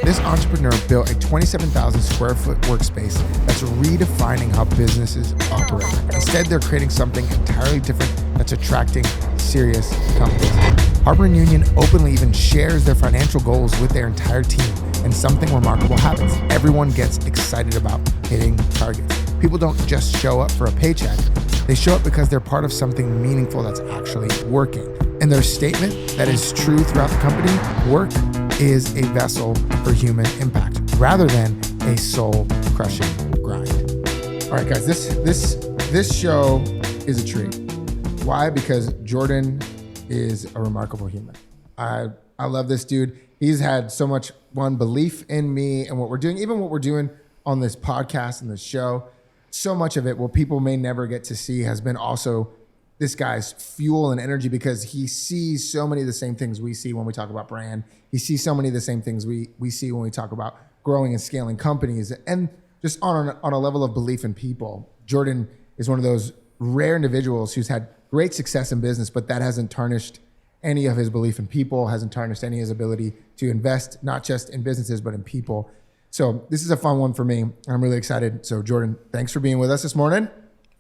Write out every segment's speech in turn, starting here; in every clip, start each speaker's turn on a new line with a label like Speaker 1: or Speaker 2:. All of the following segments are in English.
Speaker 1: This entrepreneur built a 27,000 square foot workspace that's redefining how businesses operate. Instead, they're creating something entirely different that's attracting serious companies. Harper & Union openly even shares their financial goals with their entire team, and something remarkable happens. Everyone gets excited about hitting targets. People don't just show up for a paycheck. They show up because they're part of something meaningful that's actually working. And their statement that is true throughout the company, work is a vessel for human impact rather than a soul-crushing grind. All right, guys, this show is a treat. Why? Because Jordan is a remarkable human. I love this dude. He's had so much belief in me and what we're doing, even what we're doing on this podcast and this show. So much of it, what people may never get to see, has been also this guy's fuel and energy, because he sees so many of the same things we see when we talk about brand. He sees so many of the same things we see when we talk about growing and scaling companies, and just on a level of belief in people. Jordan is one of those rare individuals who's had great success in business, but that hasn't tarnished any of his belief in people, hasn't tarnished any of his ability to invest, not just in businesses, but in people. So this is a fun one for me. I'm really excited. So Jordan, thanks for being with us this morning.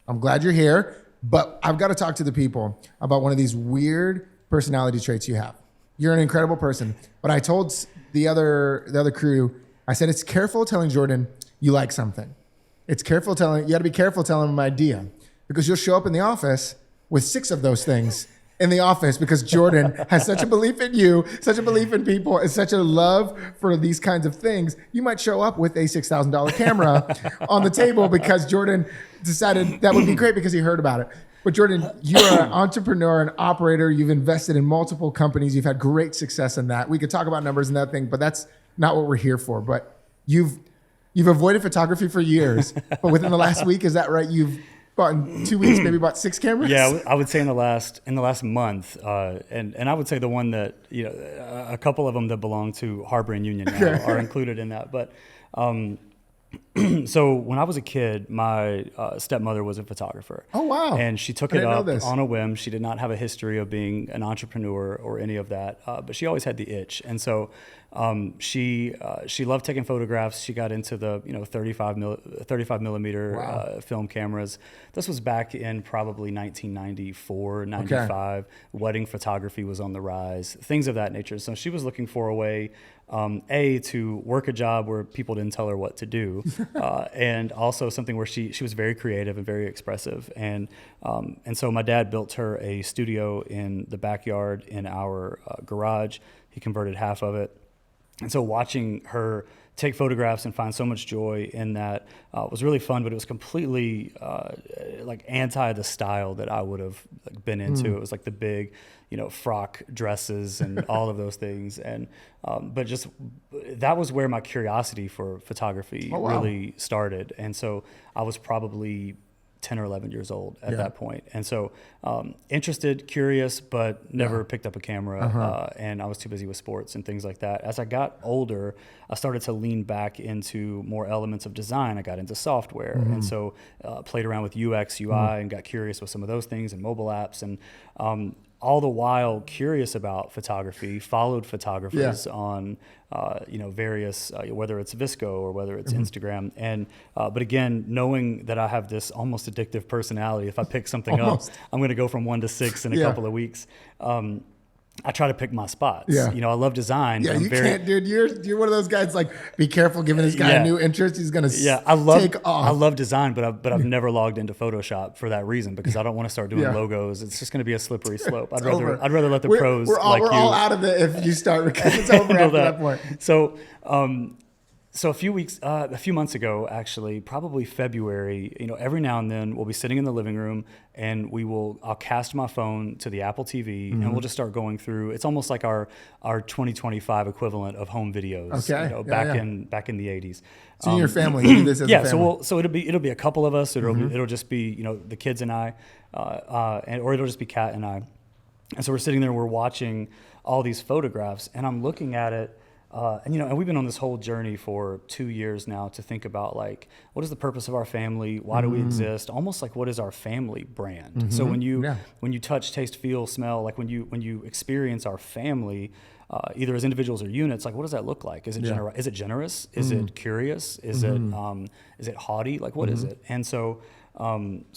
Speaker 1: I'm glad you're here. But I've got to talk to the people about one of these weird personality traits you have. You're an incredible person. But I told the other crew, I said, it's careful telling Jordan you like something. You got to be careful telling him an idea, because you'll show up in the office with 6 of those things in the office, because Jordan has such a belief in you, such a belief in people, and such a love for these kinds of things. You might show up with a $6,000 camera on the table because Jordan decided that would be great because he heard about it. But Jordan, you're an entrepreneur, an operator. You've invested in multiple companies. You've had great success in that. We could talk about numbers and that thing, but that's not what we're here for. But you've avoided photography for years, but within the last week, is that right? You've bought in 2 weeks, maybe bought 6 cameras?
Speaker 2: Yeah, I would say in the last month, and I would say the one that, a couple of them that belong to Harper & Union now are included in that. But so when I was a kid, my stepmother was a photographer.
Speaker 1: Oh, wow.
Speaker 2: And she took it up on a whim. She did not have a history of being an entrepreneur or any of that, but she always had the itch. And so she loved taking photographs. She got into the 35 millimeter film cameras. This was back in probably 1994, 95. Okay. Wedding photography was on the rise, things of that nature. So she was looking for a way, to work a job where people didn't tell her what to do, and also something where she was very creative and very expressive. And so my dad built her a studio in the backyard in our garage. He converted half of it. And so watching her take photographs and find so much joy in that was really fun, but it was completely anti the style that I would have been into. It was like the big, frock dresses and all of those things. And but just that was where my curiosity for photography really started. And so I was probably 10 or 11 years old at that point. And so interested, curious, but never picked up a camera. And I was too busy with sports and things like that. As I got older, I started to lean back into more elements of design. I got into software. And so played around with UX, UI, and got curious with some of those things and mobile apps. And all the while curious about photography, followed photographers on various, whether it's Visco or whether it's Instagram. And but again, knowing that I have this almost addictive personality, if I pick something up, I'm going to go from 1 to 6 in a couple of weeks. I try to pick my spots. Yeah. I love design.
Speaker 1: Yeah, you can't, dude. You're one of those guys, like, be careful giving this guy a new interest. He's going to take off.
Speaker 2: I love design, but I've never logged into Photoshop for that reason, because I don't want to start doing logos. It's just going to be a slippery slope. I'd rather let the pros
Speaker 1: we're all out of it if you start, because it's over after that point.
Speaker 2: So a few months ago, actually, probably February, every now and then we'll be sitting in the living room and I'll cast my phone to the Apple TV and we'll just start going through. It's almost like our 2025 equivalent of home videos, back in the 80s.
Speaker 1: So you and your family do this as a family?
Speaker 2: So it'll be a couple of us. It'll just be, the kids and I, or it'll just be Kat and I. And so we're sitting there and we're watching all these photographs, and I'm looking at it. And we've been on this whole journey for 2 years now to think about, like, what is the purpose of our family? Why do we exist? Almost like, what is our family brand? So when you touch, taste, feel, smell, like when you experience our family, either as individuals or units, like what does that look like? Is it is it generous? Is it curious? Is it haughty? Like what is it? And so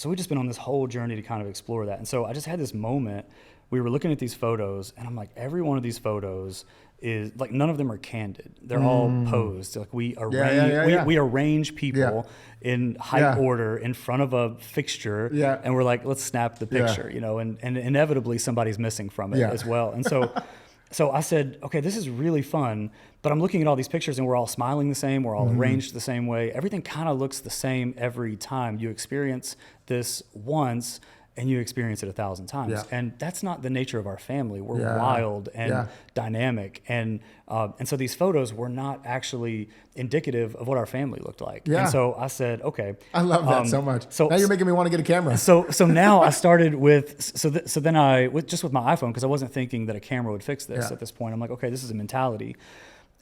Speaker 2: we've just been on this whole journey to kind of explore that. And so I just had this moment. We were looking at these photos, and I'm like, every one of these photos is like, none of them are candid. They're all posed. Like we arrange people in height order in front of a fixture, and we're like, let's snap the picture, you know, and inevitably somebody's missing from it as well. And so I said, okay, this is really fun, but I'm looking at all these pictures and we're all smiling the same, we're all arranged the same way. Everything kind of looks the same every time. You experience this once and you experience it 1,000 times. Yeah. And that's not the nature of our family. We're wild and dynamic. And so these photos were not actually indicative of what our family looked like. Yeah. And so I said, okay.
Speaker 1: I love that so much. So now you're making me want to get a camera.
Speaker 2: So now I started with, then I, just with my iPhone, because I wasn't thinking that a camera would fix this at this point. I'm like, okay, this is a mentality.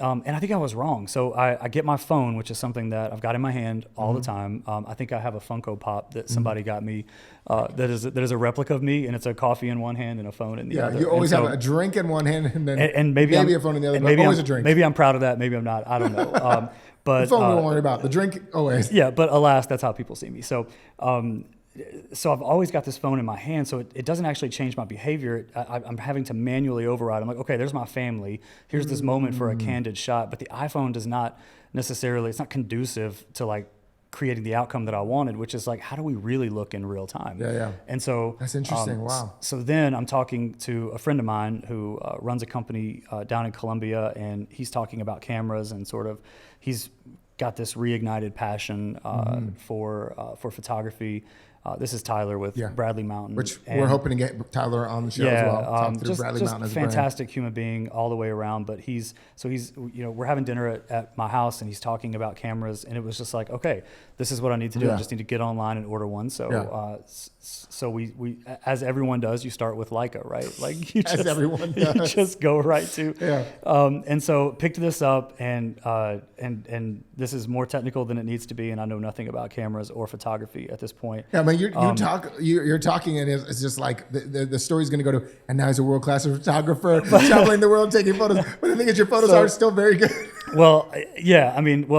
Speaker 2: And I think I was wrong. So I get my phone, which is something that I've got in my hand all the time. I think I have a Funko Pop that somebody got me that is a replica of me, and it's a coffee in one hand and a phone in the other.
Speaker 1: Yeah, you always have a drink in one hand and then maybe a phone in the other, but always a drink.
Speaker 2: Maybe I'm proud of that. Maybe I'm not. I don't know. But
Speaker 1: the phone we won't worry about. The drink, always.
Speaker 2: Yeah, but alas, that's how people see me. So I've always got this phone in my hand, so it doesn't actually change my behavior. I'm having to manually override. I'm like, okay, there's my family. Here's this moment for a candid shot. But the iPhone does not necessarily, it's not conducive to like creating the outcome that I wanted, which is like, how do we really look in real time?
Speaker 1: Yeah.
Speaker 2: And so
Speaker 1: that's interesting. Wow.
Speaker 2: So then I'm talking to a friend of mine who runs a company down in Colombia, and he's talking about cameras and sort of, he's got this reignited passion for photography. This is Tyler with Bradley Mountain.
Speaker 1: Which we're hoping to get Tyler on the show as well. Talk through Bradley Mountain as a
Speaker 2: fantastic human being all the way around. But he's, we're having dinner at my house, and he's talking about cameras, and it was just like, okay, this is what I need to do. I just need to get online and order one. So, so we, as everyone does, you start with Leica, right? Like you just, everyone does. You just go right to. And so picked this up, and this is more technical than it needs to be, and I know nothing about cameras or photography at this point.
Speaker 1: Yeah, but you're talking, and it's just like the story's going to go to, and now he's a world-class photographer, traveling the world, taking photos. But the thing is, your photos are still very good.
Speaker 2: Well, yeah, I mean,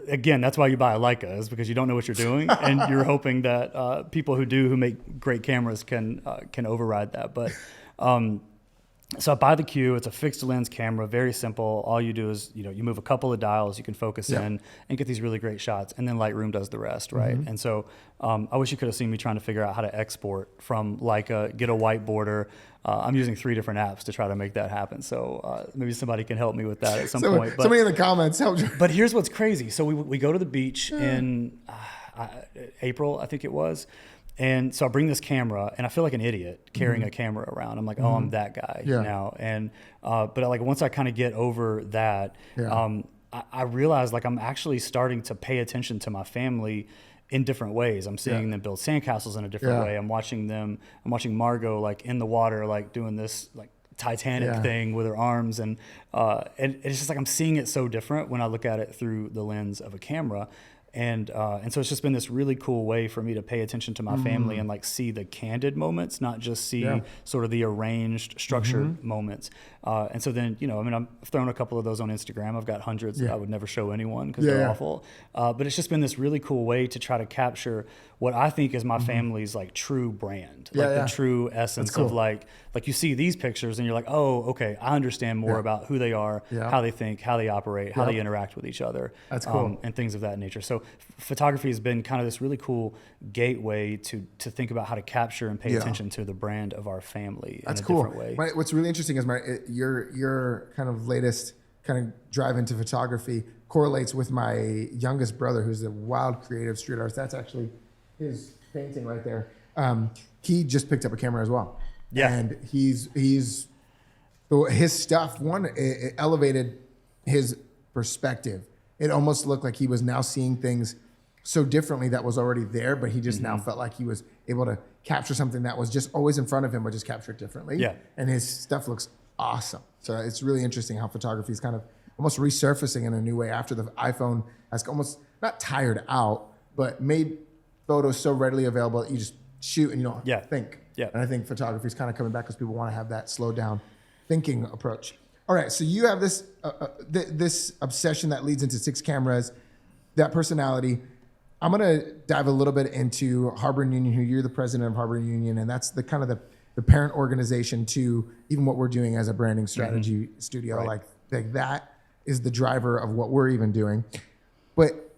Speaker 2: again, that's why you buy a Leica, is because you don't know what you're doing, and you're hoping that people who make great cameras can override that. But so I buy the Q. It's a fixed lens camera, very simple. All you do is, you move a couple of dials, you can focus in and get these really great shots, and then Lightroom does the rest, right? And so I wish you could have seen me trying to figure out how to export from Leica, get a white border. I'm using 3 different apps to try to make that happen. So maybe somebody can help me with that at some point. But,
Speaker 1: somebody in the comments help.
Speaker 2: But here's what's crazy. So we go to the beach in April, I think it was. And so I bring this camera, and I feel like an idiot carrying a camera around. I'm like, oh, I'm that guy now. And but like once I kind of get over that, I realize like I'm actually starting to pay attention to my family in different ways. I'm seeing them build sandcastles in a different way. I'm watching Margot like in the water, like doing this like Titanic thing with her arms, and it's just like I'm seeing it so different when I look at it through the lens of a camera. And so it's just been this really cool way for me to pay attention to my family and like see the candid moments, not just see sort of the arranged, structured moments. And so then, I've thrown a couple of those on Instagram. I've got hundreds that I would never show anyone because they're awful. But it's just been this really cool way to try to capture what I think is my family's like true brand, the true essence of like you see these pictures and you're like, oh, okay, I understand more about who they are, how they think, how they operate, how they interact with each other. That's cool. And things of that nature. So photography has been kind of this really cool gateway to think about how to capture and pay attention to the brand of our family in a different way.
Speaker 1: Right. What's really interesting is your kind of latest kind of drive into photography correlates with my youngest brother, who's a wild creative street artist. That's actually his painting right there. He just picked up a camera as well. Yeah. And his stuff, it elevated his perspective. It almost looked like he was now seeing things so differently that was already there, but he just now felt like he was able to capture something that was just always in front of him, but just capture it differently. Yeah. And his stuff looks awesome. So it's really interesting how photography is kind of almost resurfacing in a new way after the iPhone has almost not tired out, but made photos so readily available that you just shoot and you don't think. Yeah. And I think photography is kind of coming back because people want to have that slow down thinking approach. All right. So you have this this obsession that leads into 6 cameras, that personality. I'm going to dive a little bit into Harbor and Union, who you're the president of Harbor and Union, and that's the kind of the parent organization to even what we're doing as a branding strategy studio.
Speaker 2: Right.
Speaker 1: Like that is the driver of what we're even doing. But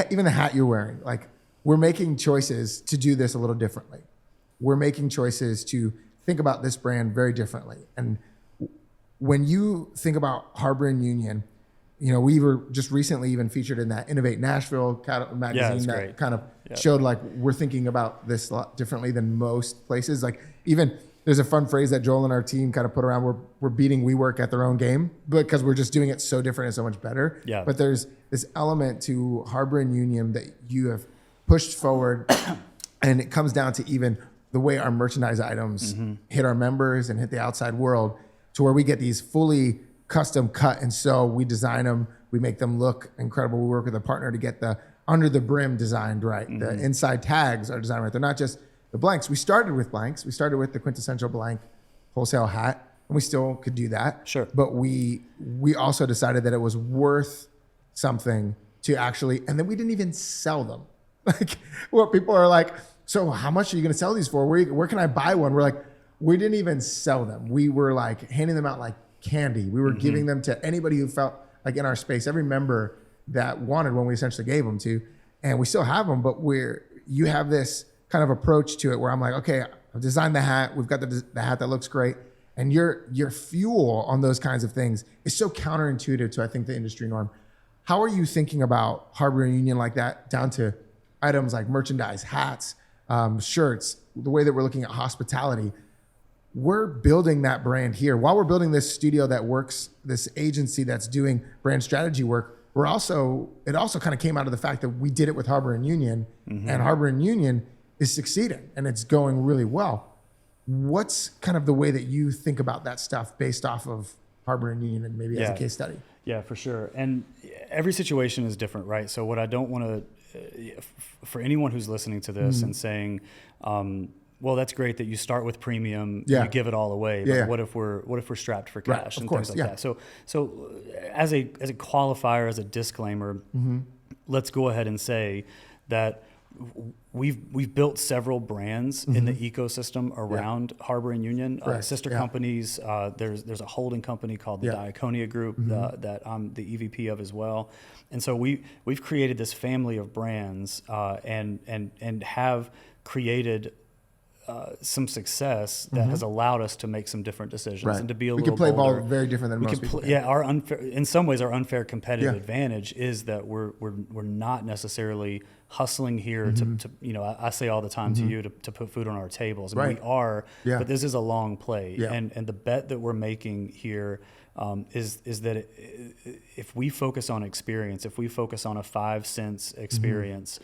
Speaker 1: even the hat you're wearing, like we're making choices to do this a little differently. We're making choices to think about this brand very differently. And when you think about Harbor and Union, you know, we were just recently even featured in that Innovate Nashville magazine that kind of showed like we're thinking about this a lot differently than most places. Like even there's a fun phrase that Joel and our team kind of put around, we're beating WeWork at their own game because we're just doing it so different and so much better.
Speaker 2: Yeah.
Speaker 1: But there's this element to Harbor and Union that you have pushed forward and it comes down to even the way our merchandise items hit our members and hit the outside world to where we get these fully custom cut and sew. We design them, we make them look incredible. We work with a partner to get the under the brim designed right. The inside tags are designed right. They're not just the blanks. We started with blanks. We started with the quintessential blank wholesale hat, and we still could do that.
Speaker 2: Sure.
Speaker 1: But we also decided that it was worth something to actually, and then we didn't even sell them. Like what people are like, so how much are you going to sell these for? Where can I buy one? We're like, we didn't even sell them. We were like handing them out like candy. We were giving them to anybody who felt like in our space, every member that wanted one, we essentially gave them to, and we still have them, but you have this kind of approach to it where I'm like, okay, I've designed the hat. We've got the hat that looks great. And your fuel on those kinds of things is so counterintuitive to, I think, the industry norm. How are you thinking about Harbor and Union like that down to items like merchandise, hats, shirts, the way that we're looking at hospitality? We're building that brand here. While we're building this studio that works, this agency that's doing brand strategy work, it also kind of came out of the fact that we did it with Harbor and Union, and Harbor and Union is succeeding and it's going really well. What's kind of the way that you think about that stuff based off of Harbor and Union and maybe as a case study?
Speaker 2: Yeah, for sure. And every situation is different, right? So what I don't want to, for anyone who's listening to this and saying, well, that's great that you start with premium, you give it all away. But what if we're strapped for cash and things like that? So as a qualifier, as a disclaimer, let's go ahead and say that we've built several brands in the ecosystem around Harbor and Union, sister companies. There's a holding company called the Diaconia Group that I'm the EVP of as well. And so we've created this family of brands and have created some success that has allowed us to make some different decisions and to be a little bolder. We can play
Speaker 1: ball very different than most people.
Speaker 2: In some ways, our unfair competitive advantage is that we're not necessarily hustling here to I say all the time to you to put food on our tables. I mean, we are, but this is a long play, and the bet that we're making here is that if we focus on experience, if we focus on a 5 cents experience,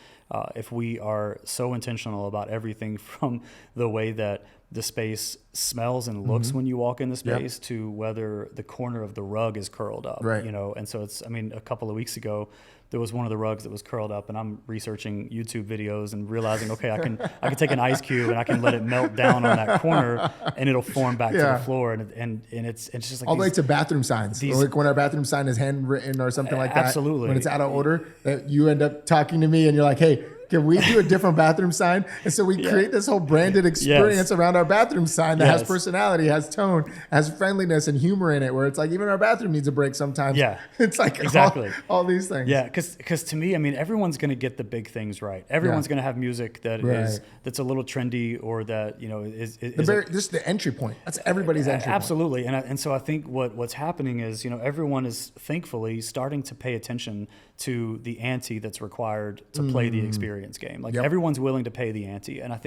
Speaker 2: if we are so intentional about everything from the way that the space smells and looks when you walk in the space to whether the corner of the rug is curled up, and so a couple of weeks ago, there was one of the rugs that was curled up, and I'm researching YouTube videos and realizing, okay, I can take an ice cube and I can let it melt down on that corner, and it'll form back to the floor, and it's just like
Speaker 1: all the way to bathroom signs. Like when our bathroom sign is handwritten or something like that.
Speaker 2: Absolutely.
Speaker 1: When it's out of order, you end up talking to me and you're like, hey, can we do a different bathroom sign? And so we create this whole branded experience around our bathroom sign that has personality, has tone, has friendliness and humor in it, where it's like even our bathroom needs a break sometimes. Yeah, it's like all these things.
Speaker 2: Yeah, because to me, I mean, everyone's going to get the big things right. Everyone's going to have music that's a little trendy or that is
Speaker 1: this is the entry point. That's everybody's entry point.
Speaker 2: Absolutely, and so I think what's happening is everyone is thankfully starting to pay attention to the ante that's required to play the experience game. Like everyone's willing to pay the ante, and I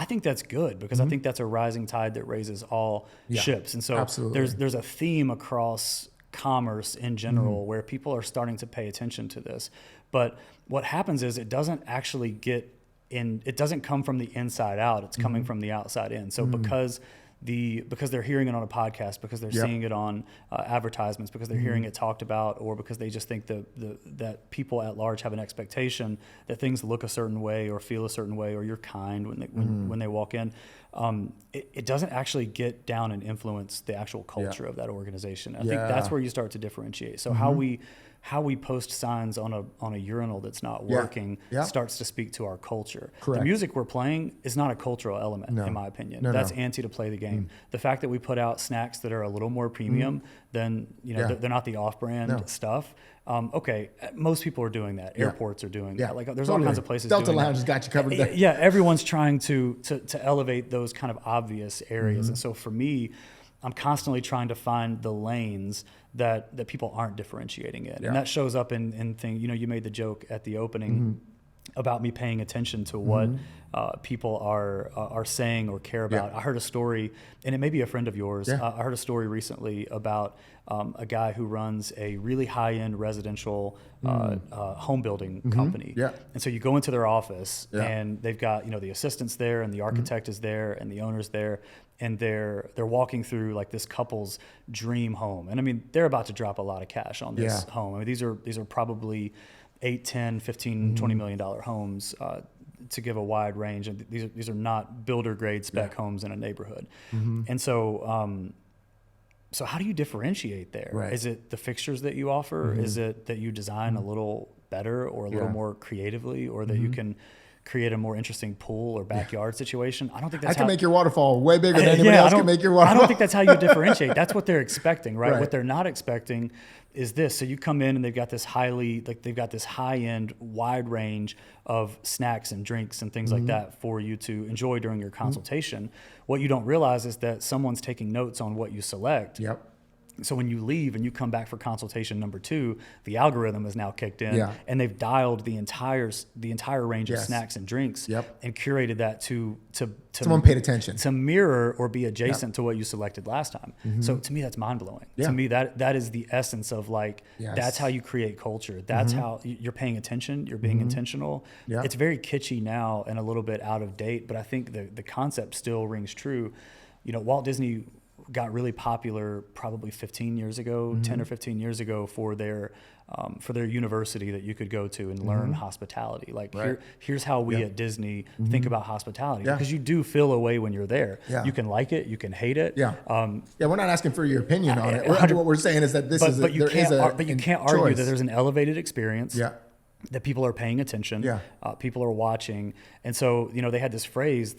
Speaker 2: think that's good because I think that's a rising tide that raises all ships. And so there's a theme across commerce in general where people are starting to pay attention to this. But what happens is it doesn't actually it doesn't come from the inside out. It's coming from the outside in. So because because they're hearing it on a podcast, because they're seeing it on advertisements, because they're hearing it talked about, or because they just think that people at large have an expectation that things look a certain way or feel a certain way, or you're kind when they walk in. It doesn't actually get down and influence the actual culture of that organization. I think that's where you start to differentiate. So how we post signs on a urinal that's not working starts to speak to our culture.
Speaker 1: Correct.
Speaker 2: The music we're playing is not a cultural element, in my opinion. That's ante to play the game. The fact that we put out snacks that are a little more premium than, they're not the off-brand stuff. Okay, most people are doing that. Airports are doing that. Like there's all kinds of places
Speaker 1: Delta
Speaker 2: doing
Speaker 1: Lounge
Speaker 2: that.
Speaker 1: has got you covered there.
Speaker 2: Yeah, everyone's trying to elevate those kind of obvious areas. And so for me, I'm constantly trying to find the lanes that people aren't differentiating in. And that shows up in things, you made the joke at the opening about me paying attention to what people are saying or care about. I heard a story, and it may be a friend of yours. I heard a story recently about a guy who runs a really high-end residential home building company. And so you go into their office, and they've got the assistants there, and the architect is there, and the owner's there, and they're walking through like this couple's dream home. And I mean, they're about to drop a lot of cash on this home. I mean, these are probably 8, 10, 15, $20 million homes, to give a wide range. And these are not builder grade spec homes in a neighborhood. And so, so how do you differentiate there?
Speaker 1: Right.
Speaker 2: Is it the fixtures that you offer? Is it that you design a little better or a little more creatively, or that you can create a more interesting pool or backyard situation? I don't think that's
Speaker 1: I can make your waterfall way bigger than anybody else can make your waterfall.
Speaker 2: I don't think that's how you differentiate. That's what they're expecting, right? What they're not expecting is this. So you come in and they've got this high-end, wide range of snacks and drinks and things like that for you to enjoy during your consultation. What you don't realize is that someone's taking notes on what you select. So when you leave and you come back for consultation number 2, the algorithm is now kicked in, and they've dialed the entire range of snacks and drinks, and curated that to
Speaker 1: someone paid attention
Speaker 2: to mirror or be adjacent to what you selected last time. So to me, that's mind blowing. To me, that is the essence of like that's how you create culture. That's how you're paying attention. You're being intentional. It's very kitschy now and a little bit out of date, but I think the concept still rings true. Walt Disney got really popular probably 15 years ago, 10 or 15 years ago for their university that you could go to and learn hospitality. Like here's how we at Disney think about hospitality, because you do feel a way when you're there. You can like it, you can hate it.
Speaker 1: We're not asking for your opinion on it. What we're saying is that
Speaker 2: but you can't argue that there's an elevated experience. That people are paying attention, people are watching. And so, they had this phrase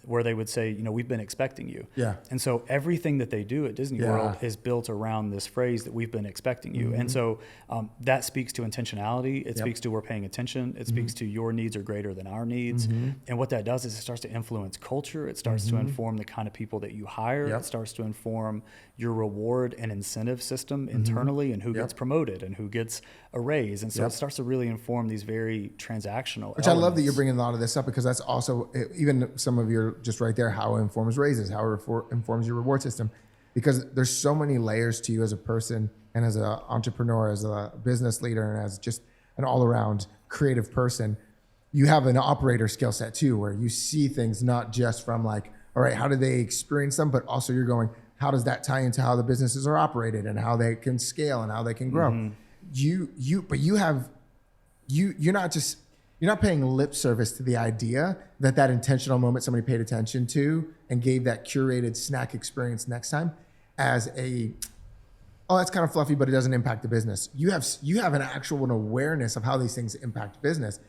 Speaker 2: where they would say, we've been expecting you. And so everything that they do at Disney World is built around this phrase that we've been expecting you. And so that speaks to intentionality. It speaks to we're paying attention. It speaks to your needs are greater than our needs. And what that does is it starts to influence culture. It starts to inform the kind of people that you hire. It starts to inform your reward and incentive system internally, and who gets promoted and who ggets a raise. And so it starts to really inform these very transactional
Speaker 1: elements. I love that you're bringing a lot of this up, because that's also, even some of your, just right there, how it informs raises, how it informs your reward system, because there's so many layers to you as a person and as an entrepreneur, as a business leader, and as just an all-around creative person. You have an operator skill set too, where you see things not just from like, all right, how do they experience them, but also you're going, how does that tie into how the businesses are operated and how they can scale and how they can grow? You're not paying lip service to the idea that intentional moment somebody paid attention to and gave that curated snack experience next time as that's kind of fluffy, but it doesn't impact the business. You have an actual awareness of how these things impact business.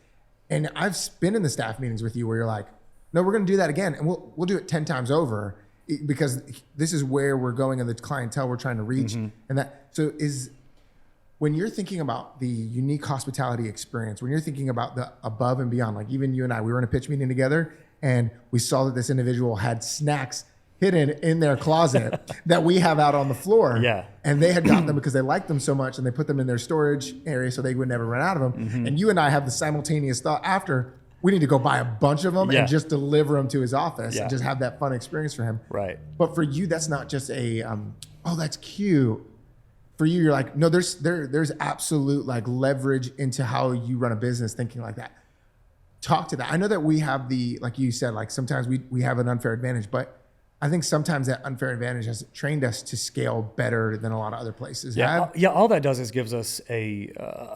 Speaker 1: And I've been in the staff meetings with you where you're like, no, we're going to do that again. And we'll do it 10 times over, because this is where we're going and the clientele we're trying to reach. When you're thinking about the unique hospitality experience, when you're thinking about the above and beyond, like even you and I, we were in a pitch meeting together and we saw that this individual had snacks hidden in their closet that we have out on the floor. And they had gotten them because they liked them so much, and they put them in their storage area so they would never run out of them. And you and I have the simultaneous thought after, we need to go buy a bunch of them and just deliver them to his office and just have that fun experience for him. But for you, that's not just that's cute. For you, you're like, no, there's absolute like leverage into how you run a business thinking like that. Talk to that. I know that we have like you said, like sometimes we have an unfair advantage, but I think sometimes that unfair advantage has trained us to scale better than a lot of other places have.
Speaker 2: Yeah, all that does is gives us a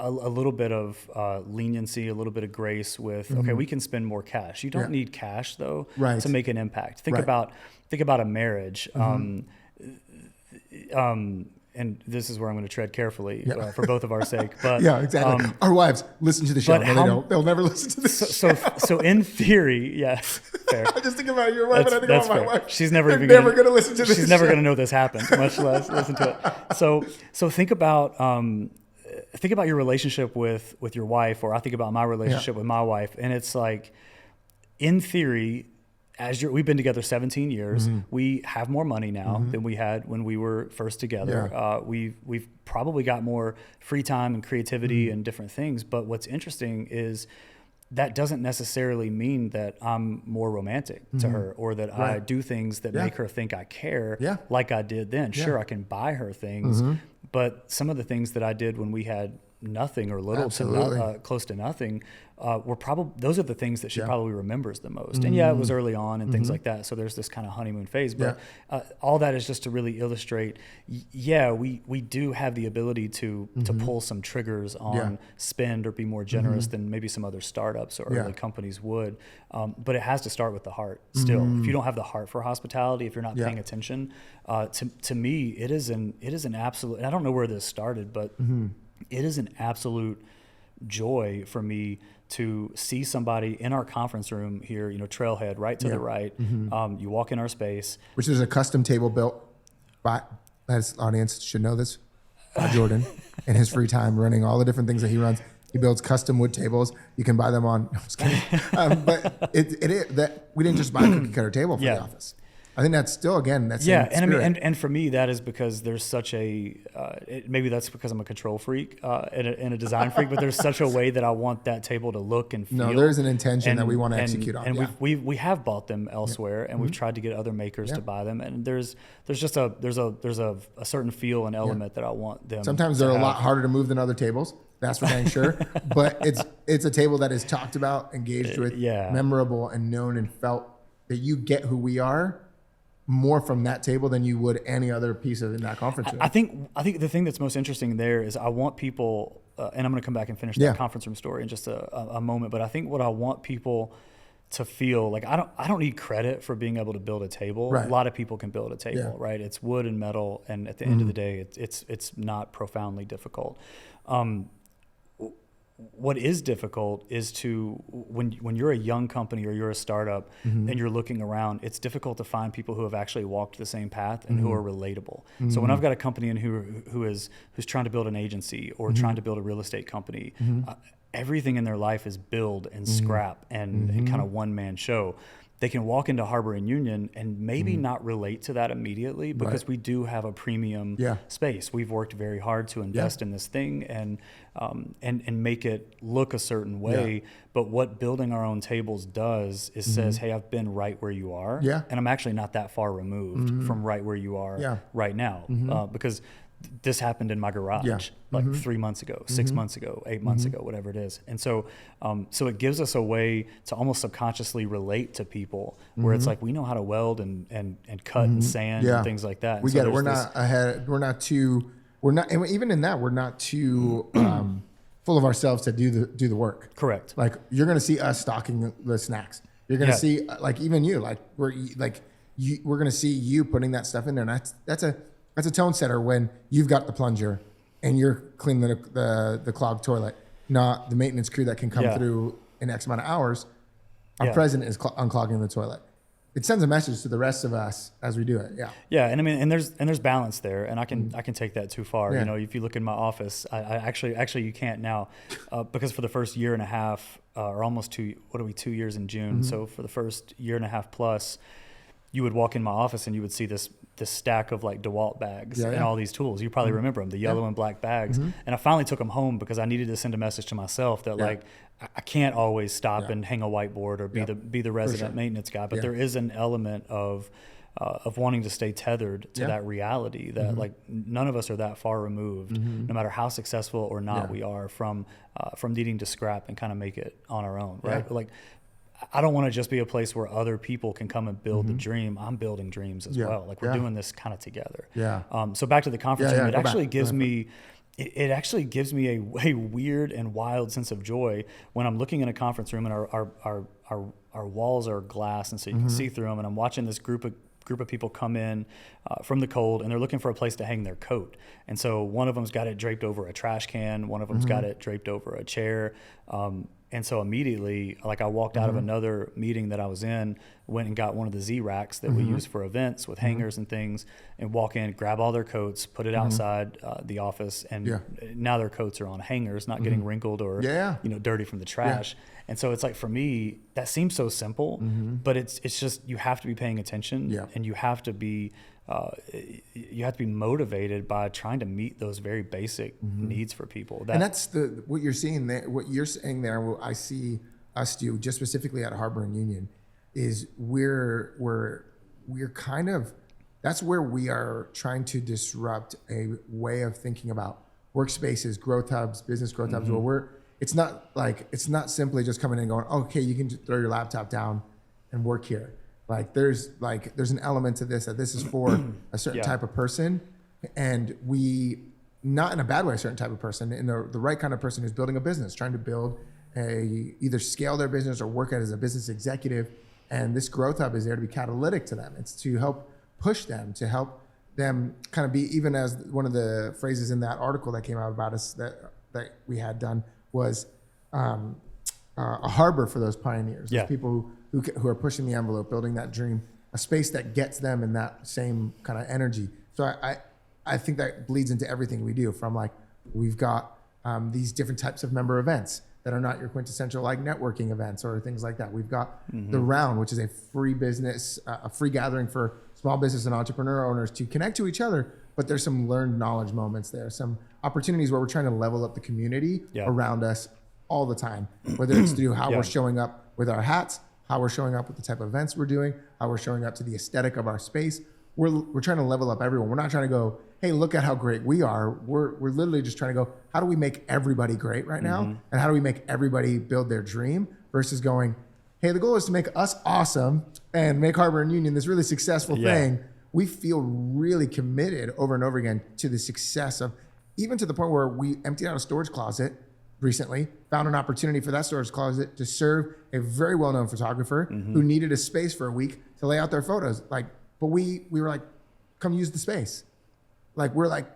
Speaker 2: little bit of leniency, a little bit of grace with, okay, we can spend more cash. You don't need cash though to make an impact. Think about a marriage. And this is where I'm going to tread carefully for both of our sake. But
Speaker 1: yeah, exactly. Our wives listen to the show. No, they'll never listen to this.
Speaker 2: So in theory, yes, fair.
Speaker 1: I just think about your wife, and I think about my wife.
Speaker 2: She's never going
Speaker 1: to listen to this.
Speaker 2: She's never going to know this happened, much less listen to it. So think about your relationship with your wife, or I think about my relationship with my wife, and it's like, in theory, we've been together 17 years. We have more money now than we had when we were first together. We've probably got more free time and creativity and different things. But what's interesting is that doesn't necessarily mean that I'm more romantic to her, or that I do things that make her think I care like I did then. Sure, I can buy her things, but some of the things that I did when we had nothing or little to close to nothing were probably, those are the things that she probably remembers the most. And it was early on and things like that. So there's this kind of honeymoon phase, but all that is just to really illustrate, we do have the ability to pull some triggers on spend or be more generous than maybe some other startups or early companies would. But it has to start with the heart still. If you don't have the heart for hospitality, if you're not paying attention, to me, it is an absolute, and I don't know where this started, but it is an absolute joy for me to see somebody in our conference room here, Trailhead, right to the right. You walk in our space.
Speaker 1: Which is a custom table built by, as audience should know this, by Jordan in his free time, running all the different things that he runs. He builds custom wood tables. You can buy them on, no, I'm just kidding. But it is that we didn't just buy a cookie cutter table for the office. I think that's still, again, that's
Speaker 2: and for me, that is because there's such a maybe that's because I'm a control freak and a design freak, but there's such a way that I want that table to look and feel.
Speaker 1: No, there's an intention that we want to execute on.
Speaker 2: And we have bought them elsewhere, and we've tried to get other makers to buy them, and there's just a certain feel and element that I want them.
Speaker 1: Sometimes they're a lot harder to move than other tables. That's for dang sure. But it's a table that is talked about, engaged with, memorable, and known and felt, that you get who we are more from that table than you would any other piece of in that conference room.
Speaker 2: I think the thing that's most interesting there is I want people, and I'm going to come back and finish that conference room story in just a moment. But I think what I want people to feel like, I don't need credit for being able to build a table. Right. A lot of people can build a table, right? It's wood and metal, and at the end of the day, it's not profoundly difficult. What is difficult is to, when you're a young company or you're a startup and you're looking around, it's difficult to find people who have actually walked the same path and who are relatable. So when I've got a company and who's trying to build an agency or trying to build a real estate company, everything in their life is build and scrap and kind of one-man show. They can walk into Harbor and Union and maybe not relate to that immediately because we do have a premium space. We've worked very hard to invest in this thing and make it look a certain way. But what building our own tables does is says, hey, I've been right where you are. And I'm actually not that far removed from right where you are right now because this happened in my garage like 3 months ago, 6 months ago, 8 months ago, whatever it is. And so it gives us a way to almost subconsciously relate to people where it's like, we know how to weld and cut and sand and things like that. And
Speaker 1: we get it. We're not ahead. And even in that, we're not too full of ourselves to do the work.
Speaker 2: Correct.
Speaker 1: Like, you're going to see us stocking the snacks. You're going to see, like, even you, like, we're going to see you putting that stuff in there. And that's a tone setter when you've got the plunger and you're cleaning the clogged toilet, not the maintenance crew that can come through in X amount of hours. Our president is unclogging the toilet. It sends a message to the rest of us as we do it.
Speaker 2: Yeah. And I mean, and there's balance there, and I can take that too far. You know, if you look in my office, I actually you can't now, because for the first year and a half, or almost 2 years in June. So for the first year and a half plus, you would walk in my office and you would see this stack of like DeWalt bags and all these tools. You probably remember them, the yellow and black bags. And I finally took them home because I needed to send a message to myself that like, I can't always stop and hang a whiteboard or be the resident maintenance guy. But there is an element of wanting to stay tethered to that reality that like none of us are that far removed, no matter how successful or not we are from needing to scrap and kind of make it on our own, right? Like, I don't want to just be a place where other people can come and build the dream. I'm building dreams as well. Like we're doing this kind of together.
Speaker 1: Yeah.
Speaker 2: So back to the conference room, it actually gives me a weird and wild sense of joy when I'm looking in a conference room and our walls are glass, and so you can see through them, and I'm watching this group of people come in from the cold, and they're looking for a place to hang their coat. And so one of them's got it draped over a trash can, one of them's got it draped over a chair. And so immediately, like I walked out of another meeting that I was in, went and got one of the Z racks that we use for events with hangers and things, and walk in, grab all their coats, put it outside the office, and now their coats are on hangers, not getting wrinkled or dirty from the trash. And so it's like, for me, that seems so simple, but it's just, you have to be paying attention, and you have to be motivated by trying to meet those very basic needs for people.
Speaker 1: And that's what you're seeing there. What you're saying there, what I see us do, just specifically at Harbor and Union, is we're kind of, that's where we are trying to disrupt a way of thinking about workspaces, growth hubs, business growth hubs, where it's not simply just coming in and going, okay, you can just throw your laptop down and work here. Like there's an element to this, that this is for a certain type of person, and we, not in a bad way, a certain type of person, in the right kind of person who's building a business, trying to build either scale their business or work as a business executive. And this growth hub is there to be catalytic to them. It's to help push them, to help them kind of be, even as one of the phrases in that article that came out about us that we had done was a harbor for those pioneers, those people who are pushing the envelope, building that dream, a space that gets them in that same kind of energy. So I think that bleeds into everything we do, from like, we've got these different types of member events that are not your quintessential like networking events or things like that. We've got the Round, which is a free business, a free gathering for small business and entrepreneur owners to connect to each other, but there's some learned knowledge moments there, some opportunities where we're trying to level up the community around us all the time, whether it's through how we're showing up with our hats, how we're showing up with the type of events we're doing, how we're showing up to the aesthetic of our space. We're trying to level up everyone. We're not trying to go, hey, look at how great we are. We're literally just trying to go, how do we make everybody great right now? And how do we make everybody build their dream, versus going, hey, the goal is to make us awesome and make Harbor and Union this really successful thing. We feel really committed over and over again to the success of, even to the point where we emptied out a storage closet recently, found an opportunity for that storage closet to serve a very well-known photographer who needed a space for a week to lay out their photos. Like, but we were like, come use the space. Like, we're like,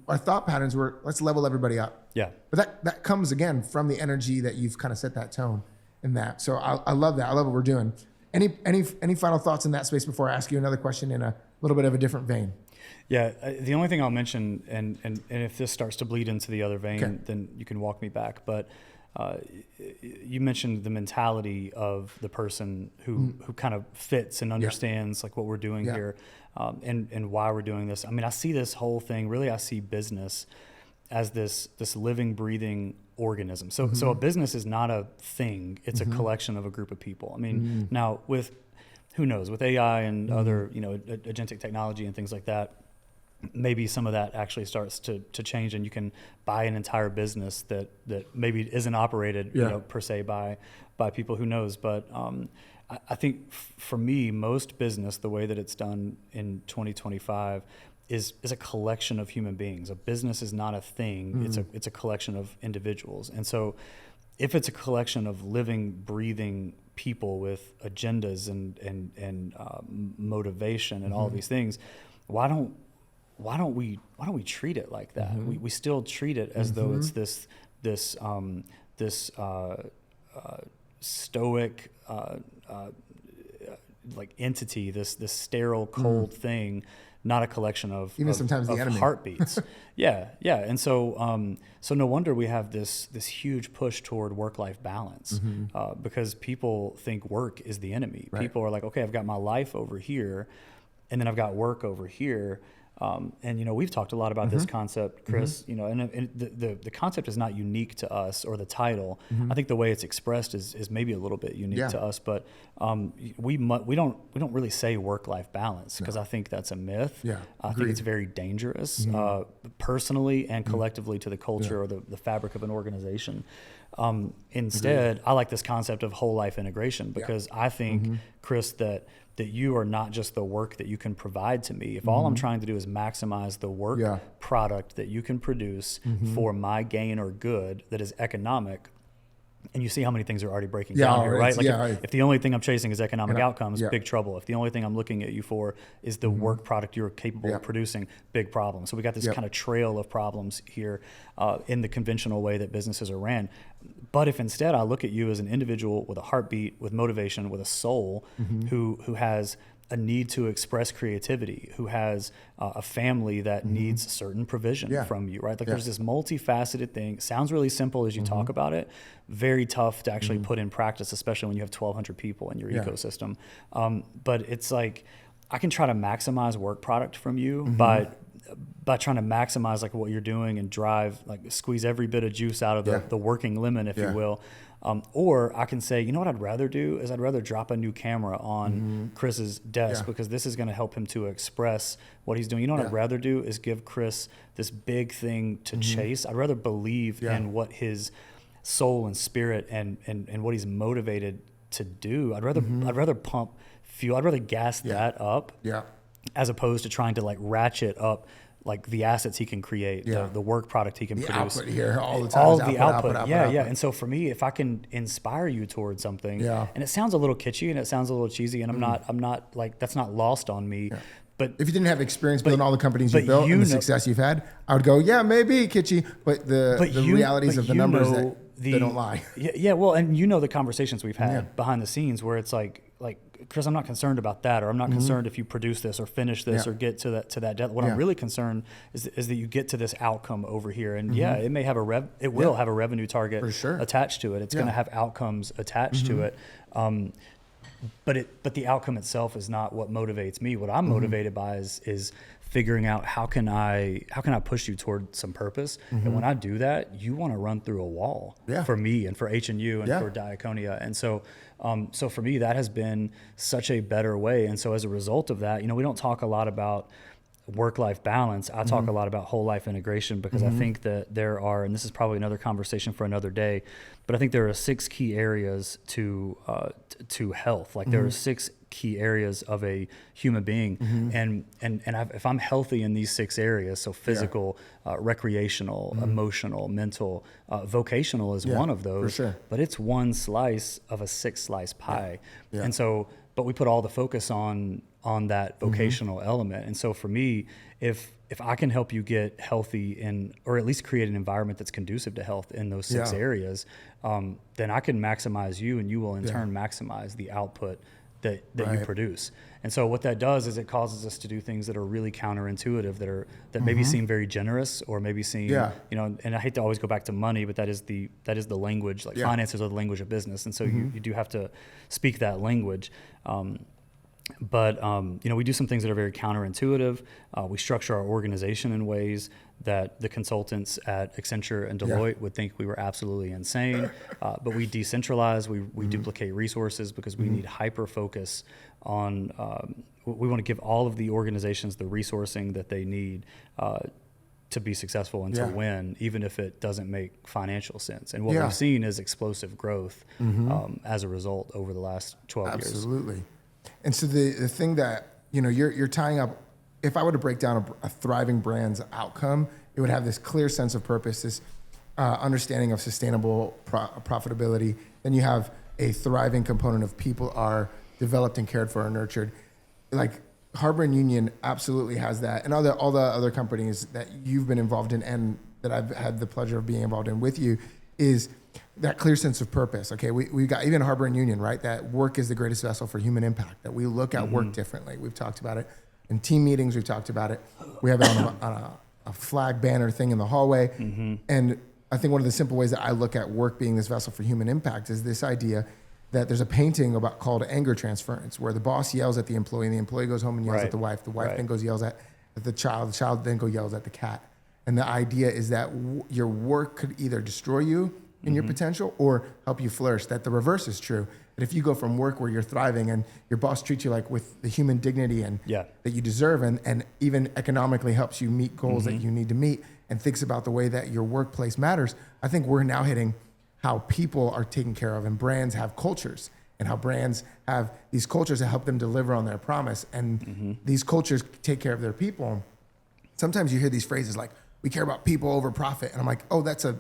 Speaker 1: our thought patterns were, let's level everybody up. Yeah. But that comes again from the energy that you've kind of set that tone in that. So I love that. I love what we're doing. Any final thoughts in that space before I ask you another question in a little bit of a different vein?
Speaker 2: Yeah, the only thing I'll mention, and if this starts to bleed into the other vein, then you can walk me back. But you mentioned the mentality of the person who kind of fits and understands like what we're doing here, and why we're doing this. I mean, I see this whole thing, really, I see business as this living, breathing organism. So a business is not a thing; it's a collection of a group of people. I mean, now with, who knows, with AI and other agentic technology and things like that, maybe some of that actually starts to change, and you can buy an entire business that maybe isn't operated per se by people, who knows. But I think for me, most business, the way that it's done in 2025 is a collection of human beings. A business is not a thing. It's a collection of individuals. And so if it's a collection of living, breathing people with agendas and motivation and all of these things, why don't we treat it like that? We still treat it as though it's this stoic like entity, this sterile, cold thing, not a collection of
Speaker 1: sometimes the enemy
Speaker 2: heartbeats. And so no wonder we have this huge push toward work-life balance, because people think work is the enemy. People are like, okay, I've got my life over here, and then I've got work over here. And, we've talked a lot about this concept, Chris, and the concept is not unique to us, or the title. I think the way it's expressed is maybe a little bit unique to us, but we don't really say work-life balance, because I think that's a myth. I think it's very dangerous, personally and collectively, to the culture or the fabric of an organization. Instead, I like this concept of whole life integration, because I think, Chris, that you are not just the work that you can provide to me. If all I'm trying to do is maximize the work product that you can produce for my gain or good that is economic, and you see how many things are already breaking down here, right? Like if the only thing I'm chasing is economic outcomes, big trouble. If the only thing I'm looking at you for is the work product you're capable of producing, big problem. So we got this kind of trail of problems here in the conventional way that businesses are ran. But if instead I look at you as an individual with a heartbeat, with motivation, with a soul, who has a need to express creativity, who has a family that needs certain provision from you, right? Like there's this multifaceted thing. Sounds really simple as you talk about it, very tough to actually put in practice, especially when you have 1,200 people in your ecosystem. But it's like, I can try to maximize work product from you by trying to maximize like what you're doing and drive, like squeeze every bit of juice out of the working lemon, if you will. Or I can say, what I'd rather do is I'd rather drop a new camera on Chris's desk, because this is going to help him to express what he's doing. What I'd rather do is give Chris this big thing to chase. I'd rather believe in what his soul and spirit and what he's motivated to do. I'd rather pump fuel. I'd rather gas that up as opposed to trying to like ratchet up like the assets he can create, the work product he can produce.
Speaker 3: Output here all the time.
Speaker 2: All the output. And so for me, if I can inspire you towards something, and it sounds a little kitschy and it sounds a little cheesy, and I'm not like, that's not lost on me. But
Speaker 3: if you didn't have experience building all the companies you built and the success you've had, I would go, maybe kitschy, but the realities of the numbers they don't lie.
Speaker 2: Well, and the conversations we've had behind the scenes where it's like, Chris, I'm not concerned about that, or I'm not concerned if you produce this or finish this or get to that depth. What I'm really concerned is that you get to this outcome over here, and it may have it will have a revenue target attached to it. It's going to have outcomes attached to it. But the outcome itself is not what motivates me. What I'm motivated by is figuring out how can I push you toward some purpose. And when I do that, you want to run through a wall for me and for H&U and for Diaconia. And so for me, that has been such a better way. And so as a result of that, we don't talk a lot about work-life balance. I talk a lot about whole life integration, because I think that there are, and this is probably another conversation for another day, but I think there are 6 key areas to health. Like there are 6 key areas of a human being, and if I'm healthy in these 6 areas, so physical, recreational, emotional, mental, vocational is one of those,
Speaker 3: for sure.
Speaker 2: But it's one slice of a 6-slice pie, and so. But we put all the focus on that vocational element. And so for me, if I can help you get healthy or at least create an environment that's conducive to health in those 6 areas, then I can maximize you, and you will in turn maximize the output that you produce. And so what that does is it causes us to do things that are really counterintuitive, that maybe seem very generous, or maybe seem, and I hate to always go back to money, but that is the language, like finances are the language of business. And so you do have to speak that language. But we do some things that are very counterintuitive. We structure our organization in ways that the consultants at Accenture and Deloitte would think we were absolutely insane. But we decentralize, we duplicate resources, because we need hyper focus on, we want to give all of the organizations the resourcing that they need to be successful and to win, even if it doesn't make financial sense. And what we've seen is explosive growth as a result over the last 12 years.
Speaker 3: Absolutely. And so the thing that, you're tying up, if I were to break down a thriving brand's outcome, it would have this clear sense of purpose, this understanding of sustainable profitability. Then you have a thriving component of people are developed and cared for and nurtured. Like Harbor and Union absolutely has that. And all the other companies that you've been involved in and that I've had the pleasure of being involved in with you is that clear sense of purpose. Okay, we got even Harbor and Union, right? That work is the greatest vessel for human impact, that we look at work differently. We've talked about it in team meetings. We've talked about it. We have it on a flag banner thing in the hallway. And I think one of the simple ways that I look at work being this vessel for human impact is this idea that there's a painting called anger transference, where the boss yells at the employee and the employee goes home and yells at the wife. The wife then goes yells at at the child then go yells at the cat. And the idea is that your work could either destroy you in your potential or help you flourish. That the reverse is true. That if you go from work where you're thriving and your boss treats you like with the human dignity and that you deserve, and even economically helps you meet goals that you need to meet, and thinks about the way that your workplace matters, I think we're now hitting how people are taken care of, and brands have cultures, and how brands have these cultures that help them deliver on their promise. And these cultures take care of their people. Sometimes you hear these phrases like, we care about people over profit. And I'm like, oh, that's a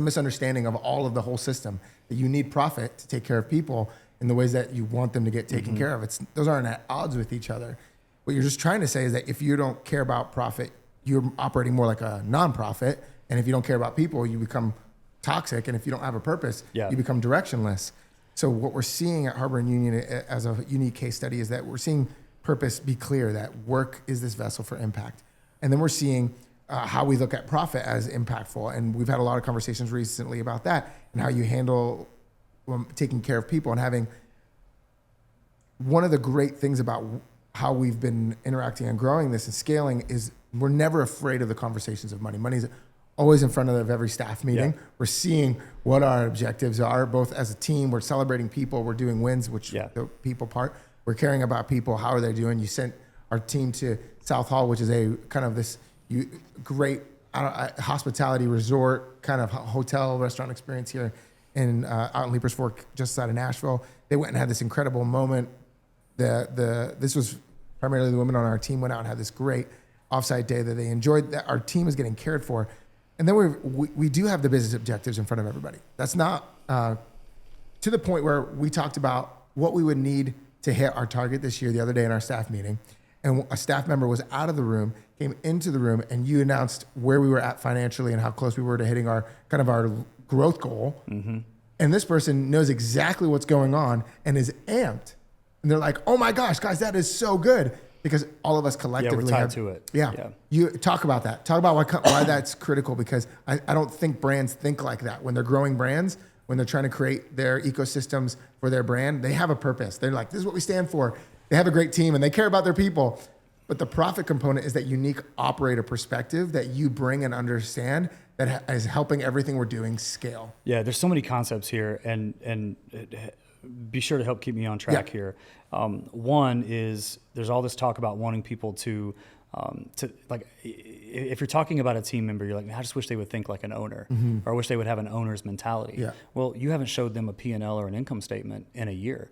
Speaker 3: misunderstanding of all of the whole system, that you need profit to take care of people in the ways that you want them to get taken care of. Those aren't at odds with each other. What you're just trying to say is that if you don't care about profit, you're operating more like a nonprofit. And if you don't care about people, you become toxic. And if you don't have a purpose, you become directionless. So what we're seeing at Harbor and Union as a unique case study is that we're seeing purpose be clear, that work is this vessel for impact. And then we're seeing how we look at profit as impactful. And we've had a lot of conversations recently about that and how you handle taking care of people. And having one of the great things about how we've been interacting and growing this and scaling is we're never afraid of the conversations of money. Money's always in front of every staff meeting. We're seeing what our objectives are, both as a team. We're celebrating people. We're doing wins, which the people part. We're caring about people. How are they doing? You sent our team to South Hall, which is a kind of this great hospitality resort kind of hotel restaurant experience here out in Leapers Fork, just outside of Nashville. They went and had this incredible moment. This was primarily the women on our team went out and had this great offsite day that they enjoyed. That our team is getting cared for, and then we do have the business objectives in front of everybody. That's not to the point where we talked about what we would need to hit our target this year the other day in our staff meeting. And a staff member was out of the room, came into the room, and you announced where we were at financially and how close we were to hitting our growth goal. And this person knows exactly what's going on and is amped. And they're like, oh my gosh, guys, that is so good. Because all of us collectively
Speaker 2: we're tied to it.
Speaker 3: You talk about that. Talk about why that's critical, because I don't think brands think like that. When they're growing brands, when they're trying to create their ecosystems for their brand, they have a purpose. They're like, this is what we stand for. They have a great team and they care about their people. But the profit component is that unique operator perspective that you bring and understand that is helping everything we're doing scale.
Speaker 2: Yeah, there's so many concepts here, and be sure to help keep me on track here. One is there's all this talk about wanting people to like, if you're talking about a team member, you're like, I just wish they would think like an owner, or I wish they would have an owner's mentality. Well, you haven't showed them a P&L or an income statement in a year.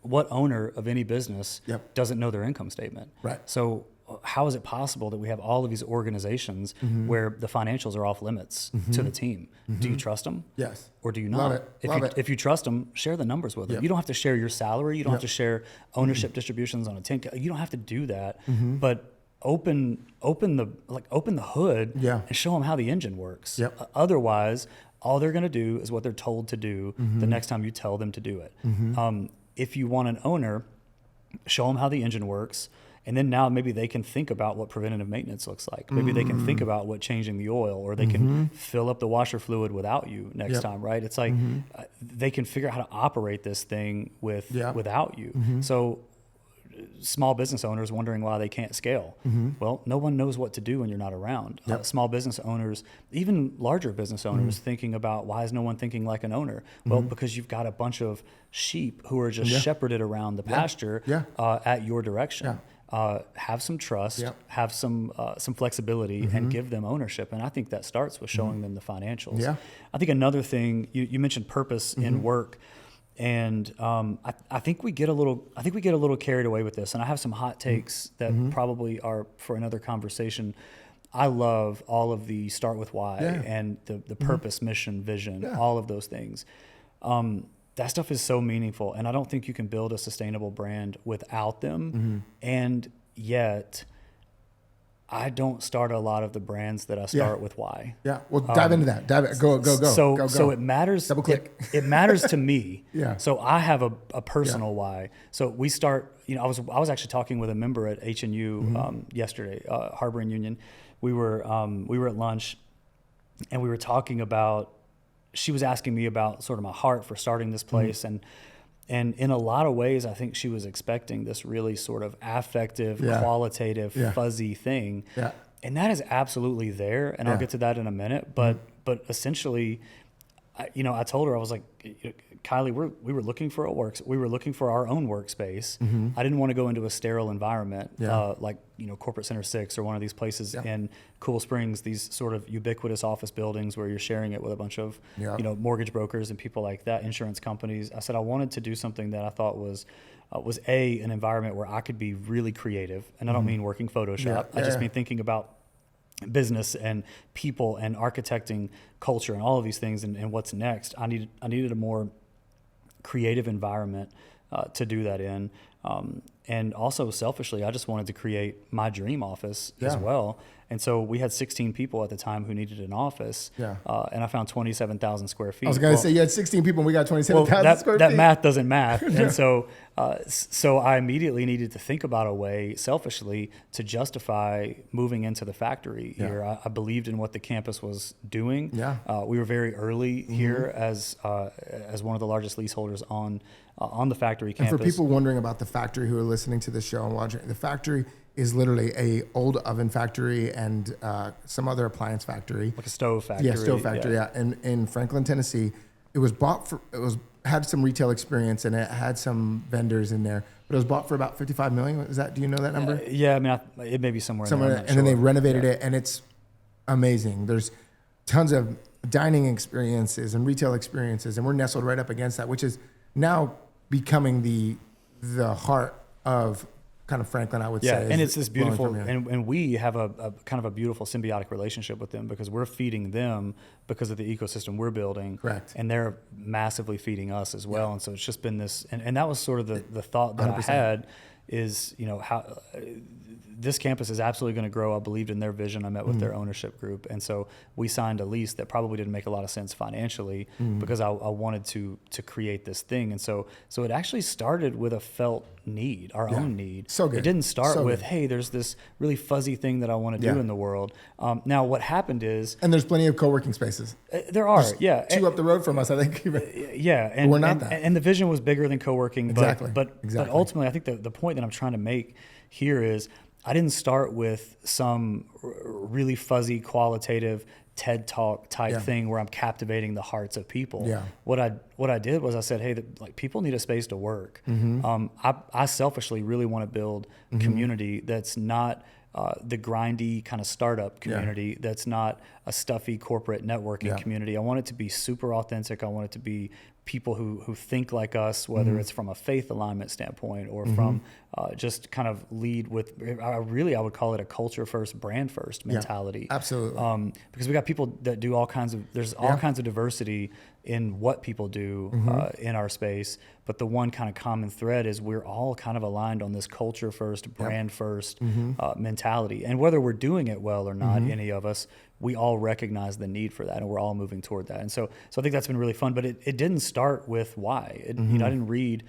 Speaker 2: What owner of any business doesn't know their income statement? Right. So how is it possible that we have all of these organizations where the financials are off limits to the team? Do you trust them? Yes. Or do you not? Love it. If you trust them, share the numbers with them. You don't have to share your salary. You don't have to share ownership distributions on a 10K. You don't have to do that. But open the hood and show them how the engine works. Otherwise, all they're going to do is what they're told to do the next time you tell them to do it. If you want an owner, show them how the engine works. And then now maybe they can think about what preventative maintenance looks like. Maybe they can think about what changing the oil, or they can fill up the washer fluid without you next time, right? It's like they can figure out how to operate this thing without you. So small business owners wondering why they can't scale. Well, no one knows what to do when you're not around. Small business owners, even larger business owners, thinking about, why is no one thinking like an owner? Well, because you've got a bunch of sheep who are just shepherded around the pasture at your direction. Have some trust, have some flexibility, and give them ownership. And I think that starts with showing them the financials. I think another thing, you mentioned purpose in work. And I think we get a little carried away with this, and I have some hot takes that probably are for another conversation. I love all of the start with why and the purpose, mission, vision, all of those things. That stuff is so meaningful, and I don't think you can build a sustainable brand without them. And yet, I don't start a lot of the brands that I start with why.
Speaker 3: Well, dive into that. Go.
Speaker 2: So it matters. Double click. It matters to me. So I have a personal why. So we start. I was actually talking with a member at HNU yesterday, Harbor and Union. We were at lunch, and we were talking about. She was asking me about sort of my heart for starting this place, and And in a lot of ways, I think she was expecting this really sort of affective, qualitative, fuzzy thing.
Speaker 3: Yeah.
Speaker 2: And that is absolutely there. And I'll get to that in a minute. But essentially, I told her, I was like, Kylie, we were looking for we were looking for our own workspace. I didn't want to go into a sterile environment, like, Corporate Center 6 or one of these places in Cool Springs, these sort of ubiquitous office buildings where you're sharing it with a bunch of, mortgage brokers and people like that, insurance companies. I said, I wanted to do something that I thought was an environment where I could be really creative. And I don't mean working Photoshop. I just mean thinking about business and people and architecting culture and all of these things and what's next. I needed a more creative environment to do that in. And also selfishly, I just wanted to create my dream office as well. And so we had 16 people at the time who needed an office. And I found 27,000 square feet.
Speaker 3: I was going to say, you had 16 people and we got 27,000 square feet.
Speaker 2: That math doesn't math. And so I immediately needed to think about a way, selfishly, to justify moving into the factory here. I believed in what the campus was doing. We were very early here as one of the largest leaseholders on the factory campus.
Speaker 3: And for people wondering about the factory who are listening to this show and watching, the factory is literally a old oven factory and some other appliance factory.
Speaker 2: Like a stove factory.
Speaker 3: Yeah, stove factory, And in Franklin, Tennessee, it was had some retail experience and it had some vendors in there, but it was bought for about $55 million. Do you know that number?
Speaker 2: Yeah, I mean, it may be somewhere in there.
Speaker 3: And then they renovated it and it's amazing. There's tons of dining experiences and retail experiences, and we're nestled right up against that, which is now becoming the heart of kind of Franklin, I would say.
Speaker 2: Yeah, and it's this beautiful, and we have a kind of a beautiful symbiotic relationship with them because we're feeding them because of the ecosystem we're building.
Speaker 3: Correct.
Speaker 2: And they're massively feeding us as well. And so it's just been this, and that was sort of the thought that 100%. I had is, how this campus is absolutely going to grow. I believed in their vision. I met with their ownership group. And so we signed a lease that probably didn't make a lot of sense financially because I wanted to create this thing. And so it actually started with a felt need, our own need.
Speaker 3: So good.
Speaker 2: It didn't start with, hey, there's this really fuzzy thing that I want to do in the world. Now what happened is...
Speaker 3: And there's plenty of co-working spaces.
Speaker 2: There are,
Speaker 3: there's two up the road from us, I think.
Speaker 2: And
Speaker 3: we're not that.
Speaker 2: And the vision was bigger than co-working.
Speaker 3: Exactly.
Speaker 2: But ultimately, I think the point that I'm trying to make here is I didn't start with some really fuzzy, qualitative TED Talk type thing where I'm captivating the hearts of people. What I did was I said, hey, people need a space to work. I selfishly really want to build community that's not the grindy kind of startup community, that's not a stuffy corporate networking community. I want it to be super authentic. I want it to be people who think like us, whether it's from a faith alignment standpoint or from just kind of lead with, I would call it a culture first, brand first mentality.
Speaker 3: Absolutely.
Speaker 2: Because we got people that do all kinds of diversity in what people do in our space. But the one kind of common thread is we're all kind of aligned on this culture first, brand first mentality. And whether we're doing it well or not, any of us, we all recognize the need for that, and we're all moving toward that. And so I think that's been really fun. But it didn't start with why. I didn't read,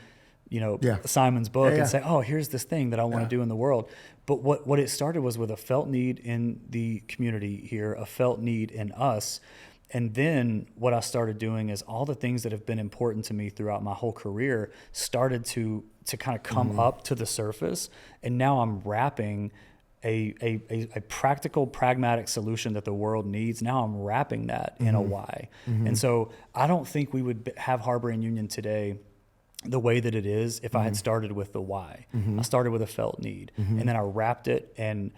Speaker 2: Simon's book and say, oh, here's this thing that I want to do in the world. But what it started was with a felt need in the community here, a felt need in us. And then what I started doing is all the things that have been important to me throughout my whole career started to kind of come up to the surface. And now I'm wrapping a practical, pragmatic solution that the world needs. Now I'm wrapping that in a why. And so I don't think we would have Harbor and Union today the way that it is if I had started with the why. I started with a felt need, and then I wrapped it and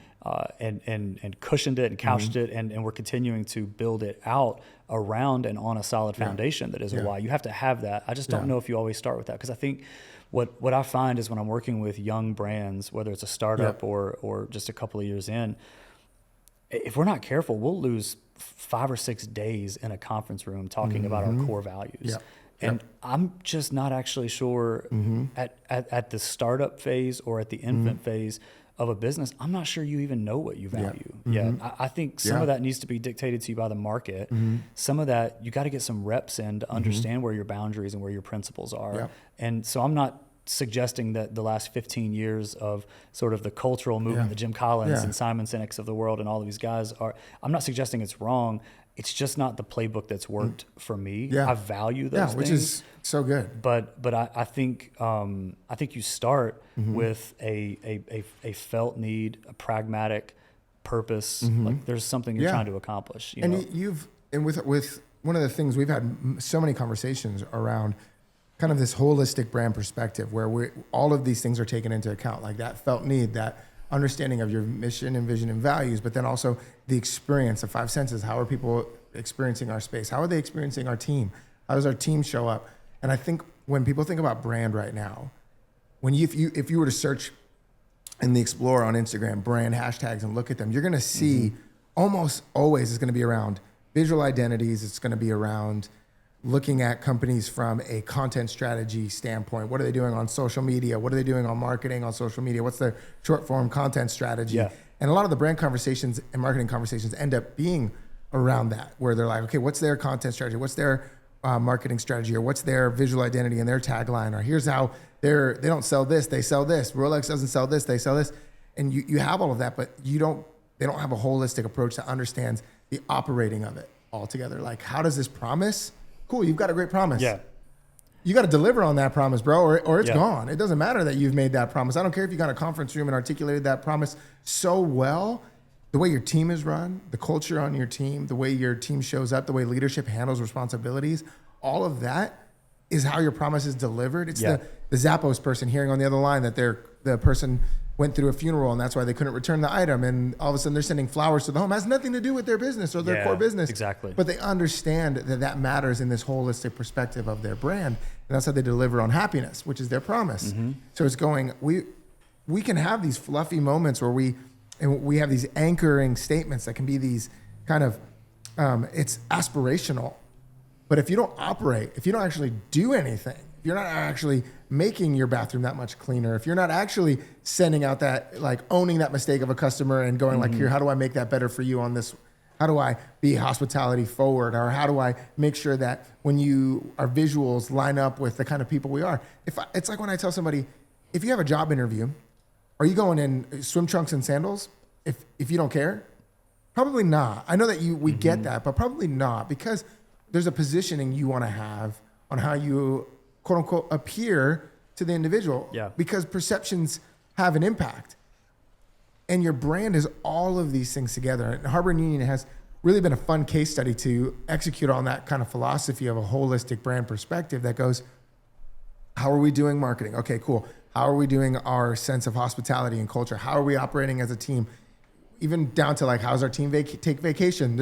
Speaker 2: cushioned it and couched it, and we're continuing to build it out around and on a solid foundation that is a why. You have to have that. I just don't know if you always start with that, because I think what I find is when I'm working with young brands, whether it's a startup or just a couple of years in, if we're not careful, we'll lose 5 or 6 days in a conference room talking about our core values. And I'm just not actually sure at the startup phase or at the infant phase of a business, I'm not sure you even know what you value yet. I think some of that needs to be dictated to you by the market. Some of that, you got to get some reps in to understand where your boundaries and where your principles are. And so I'm not suggesting that the last 15 years of sort of the cultural movement, the Jim Collins and Simon Sinek's of the world and all of these guys I'm not suggesting it's wrong. it's just not the playbook that's worked for me.
Speaker 3: Yeah.
Speaker 2: I value those things.
Speaker 3: Which is so good.
Speaker 2: But I think you start with a felt need, a pragmatic purpose. Like there's something you're trying to accomplish. You know?
Speaker 3: With one of the things we've had so many conversations around kind of this holistic brand perspective where all of these things are taken into account, like that felt need, that understanding of your mission and vision and values, but then also the experience of 5 senses. How are people experiencing our space? How are they experiencing our team? How does our team show up? And I think when people think about brand right now, if you were to search in the Explorer on Instagram, brand hashtags, and look at them, you're going to see almost always it's going to be around visual identities. It's going to be around looking at companies from a content strategy standpoint. What are they doing on social media? What are they doing on marketing on social media? What's their short form content strategy?
Speaker 2: Yeah.
Speaker 3: And a lot of the brand conversations and marketing conversations end up being around that, where they're like, okay, what's their content strategy? What's their marketing strategy? Or what's their visual identity and their tagline? Or here's how they don't sell this, they sell this. Rolex doesn't sell this, they sell this. And you have all of that, but they don't have a holistic approach that understands the operating of it altogether. Like, how does this promise? Cool, you've got a great promise.
Speaker 2: Yeah.
Speaker 3: You got to deliver on that promise, bro, or it's gone. It doesn't matter that you've made that promise. I don't care if you got a conference room and articulated that promise so well. The way your team is run, the culture on your team, the way your team shows up, the way leadership handles responsibilities, all of that is how your promise is delivered. It's the Zappos person hearing on the other line that the person went through a funeral and that's why they couldn't return the item. And all of a sudden they're sending flowers to the home. It has nothing to do with their business or their core business.
Speaker 2: Exactly.
Speaker 3: But they understand that matters in this holistic perspective of their brand. And that's how they deliver on happiness, which is their promise. So it's going, we can have these fluffy moments where we have these anchoring statements that can be these kind of, it's aspirational. But if you don't operate, if you don't actually do anything, if you're not actually making your bathroom that much cleaner, if you're not actually sending out that, like owning that mistake of a customer and going like, here, how do I make that better for you on this? How do I be hospitality forward? Or how do I make sure that when our visuals line up with the kind of people we are? It's like when I tell somebody, if you have a job interview, are you going in swim trunks and sandals? If you don't care? Probably not. I know that we get that, but probably not, because there's a positioning you want to have on how you quote unquote appear to the individual.
Speaker 2: Yeah.
Speaker 3: Because perceptions have an impact. And your brand is all of these things together. And Harbor and Union has really been a fun case study to execute on that kind of philosophy of a holistic brand perspective that goes, how are we doing marketing? Okay, cool. How are we doing our sense of hospitality and culture? How are we operating as a team? Even down to like, how's our team take vacation?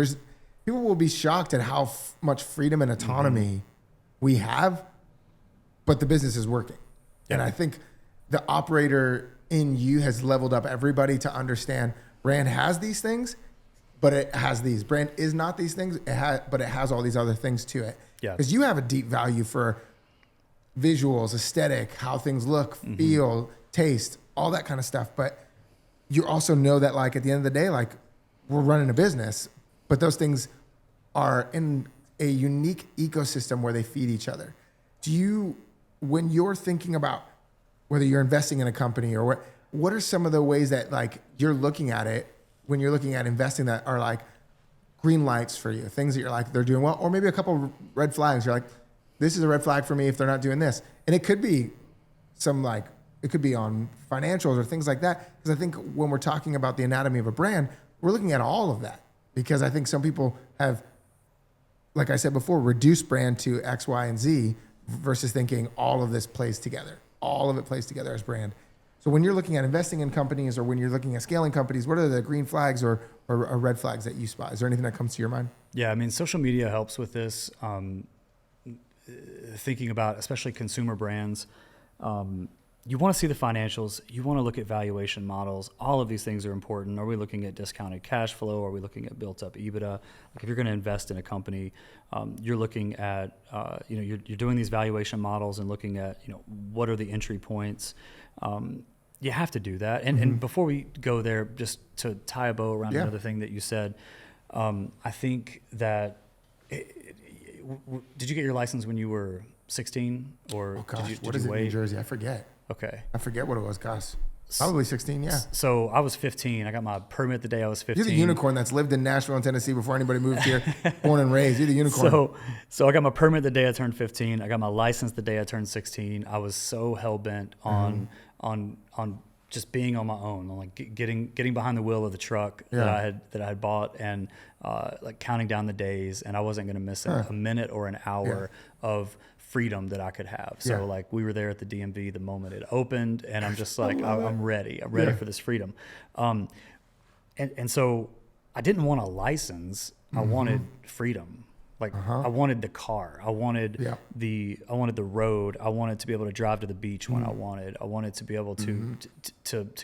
Speaker 3: People will be shocked at how much freedom and autonomy we have, but the business is working. Yeah. And I think the operator in you has leveled up everybody to understand brand has these things, but it has these. Brand is not these things, but it has all these other things to it.
Speaker 2: Yeah.
Speaker 3: Because you have a deep value for visuals, aesthetic, how things look, feel, taste, all that kind of stuff. But you also know that, like, at the end of the day, like, we're running a business, but those things are in a unique ecosystem where they feed each other. When you're thinking about whether you're investing in a company or what are some of the ways that, like, you're looking at it when you're looking at investing that are like green lights for you, things that you're like, they're doing well, or maybe a couple red flags. You're like, this is a red flag for me if they're not doing this. And it could be it could be on financials or things like that. Because I think when we're talking about the anatomy of a brand, we're looking at all of that. Because I think some people have, like I said before, reduced brand to X, Y, and Z versus thinking all of this plays together. All of it plays together as brand. So when you're looking at investing in companies or when you're looking at scaling companies, what are the green flags or red flags that you spot? Is there anything that comes to your mind?
Speaker 2: Yeah, I mean, social media helps with this. Thinking about especially consumer brands, you want to see the financials. You want to look at valuation models. All of these things are important. Are we looking at discounted cash flow? Are we looking at built up EBITDA? Like, if you're going to invest in a company, you're looking at, you're doing these valuation models and looking at, what are the entry points? You have to do that. And before we go there, just to tie a bow around another thing that you said, I think that, did you get your license when you were 16 or
Speaker 3: oh gosh,
Speaker 2: did
Speaker 3: what
Speaker 2: you
Speaker 3: is it
Speaker 2: wait?
Speaker 3: in New Jersey? I forget.
Speaker 2: Okay.
Speaker 3: I forget what it was, gosh. Probably 16, yeah.
Speaker 2: So I was 15. I got my permit the day I was 15.
Speaker 3: You're the unicorn that's lived in Nashville and Tennessee before anybody moved here, born and raised. You're the unicorn.
Speaker 2: So I got my permit the day I turned 15. I got my license the day I turned 16. I was so hell bent on just being on my own, on like getting behind the wheel of the truck that I had bought, and like counting down the days, and I wasn't going to miss a minute or an hour of freedom that I could have. So like we were there at the DMV the moment it opened, and I'm just like, I'm ready for this freedom. And so I didn't want a license. I wanted freedom. Like I wanted the car. I wanted the road. I wanted to be able to drive to the beach when I wanted. I wanted to be able to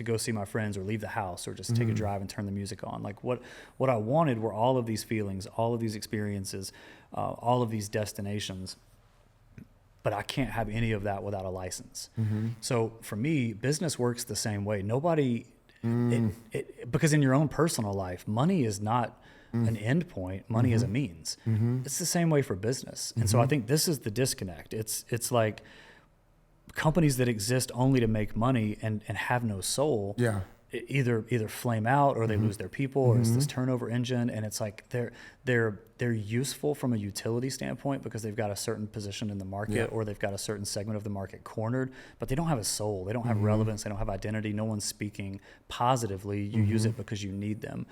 Speaker 2: go see my friends or leave the house or just take a drive and turn the music on. Like what I wanted were all of these feelings, all of these experiences, all of these destinations. But I can't have any of that without a license. So for me, business works the same way. Nobody, because in your own personal life, money is not an end point. Money is a means. It's the same way for business. And so I think this is the disconnect. It's like companies that exist only to make money and have no soul. Either flame out or they lose their people or it's this turnover engine, and it's like they're useful from a utility standpoint because they've got a certain position in the market or they've got a certain segment of the market cornered, but they don't have a soul. They don't have relevance. They don't have identity. No one's speaking positively. You use it because you need them.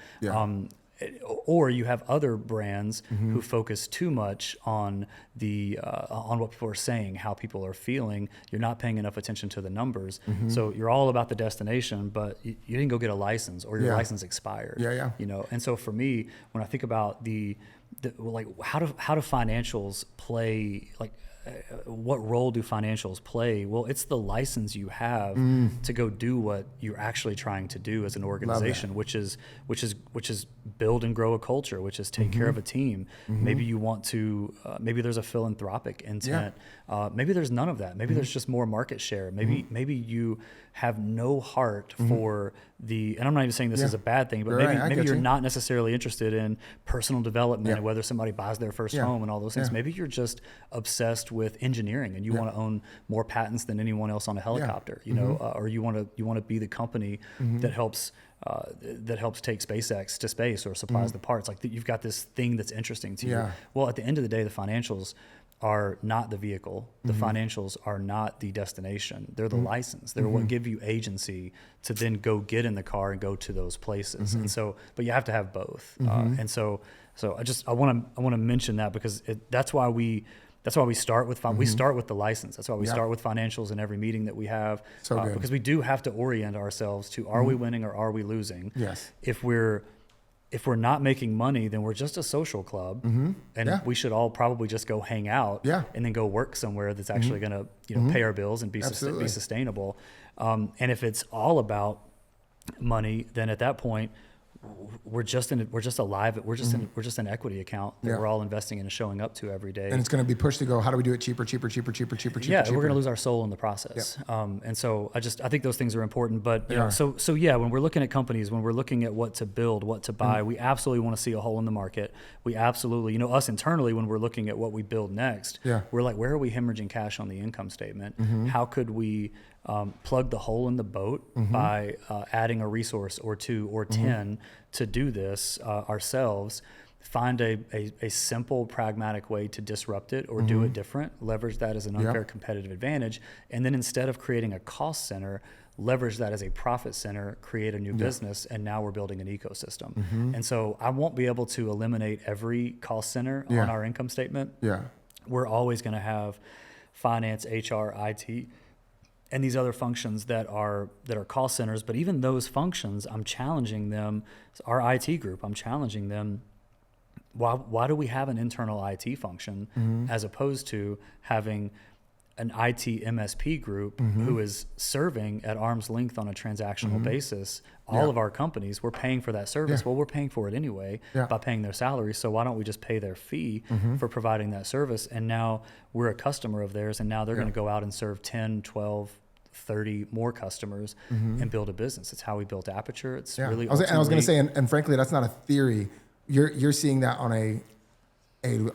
Speaker 2: Or you have other brands who focus too much on on what people are saying, how people are feeling. You're not paying enough attention to the numbers. So you're all about the destination, but you didn't go get a license, or your license expired. You know, and so for me, when I think about like how do financials play, like what role do financials play? Well, it's the license you have to go do what you're actually trying to do as an organization, which is build and grow a culture, which is take care of a team. Maybe you want to, maybe there's a philanthropic intent. Maybe there's none of that. Maybe there's just more market share. Maybe you have no heart for and I'm not even saying this is a bad thing, but maybe you're not necessarily interested in personal development and whether somebody buys their first home and all those things. Maybe you're just obsessed with engineering and you want to own more patents than anyone else on a helicopter, you know, or you want to be the company that helps take SpaceX to space or supplies the parts. Like you've got this thing that's interesting to you. Well, at the end of the day, the financials are not the vehicle. The financials are not the destination. They're the license. They're what give you agency to then go get in the car and go to those places. And so, but you have to have both. And so I want to mention that because that's why we start with we start with the license. That's why we start with financials in every meeting that we have. Because we do have to orient ourselves to are we winning or are we losing?
Speaker 3: Yes.
Speaker 2: If we're not making money, then we're just a social club, and we should all probably just go hang out and then go work somewhere that's actually going to pay our bills and be sustainable. And if it's all about money, then at that point we're just an equity account that we're all investing in and showing up to every day.
Speaker 3: And it's going to be pushed to go, how do we do it cheaper?
Speaker 2: Yeah, we're going to lose our soul in the process. And so I think those things are important. But you know, so when we're looking at companies, when we're looking at what to build, what to buy, we absolutely want to see a hole in the market. We absolutely, us internally, when we're looking at what we build next, we're like, where are we hemorrhaging cash on the income statement? How could we plug the hole in the boat by adding a resource or 2 or 10 to do this ourselves, find a simple, pragmatic way to disrupt it or do it different, leverage that as an unfair competitive advantage, and then instead of creating a cost center, leverage that as a profit center, create a new business, and now we're building an ecosystem. And so I won't be able to eliminate every cost center on our income statement. We're always going to have finance, HR, IT, and these other functions that are cost centers. But even those functions, I'm challenging them. Our IT group, I'm challenging them. Why do we have an internal IT function as opposed to having an IT MSP group who is serving at arm's length on a transactional basis? All of our companies, we're paying for that service. Well, we're paying for it anyway by paying their salary. So why don't we just pay their fee for providing that service? And now we're a customer of theirs, and now they're going to go out and serve 10, 12, 30 more customers and build a business. It's how we built Aperture. It's really.
Speaker 3: I was going to say, and frankly, that's not a theory. You're seeing that on a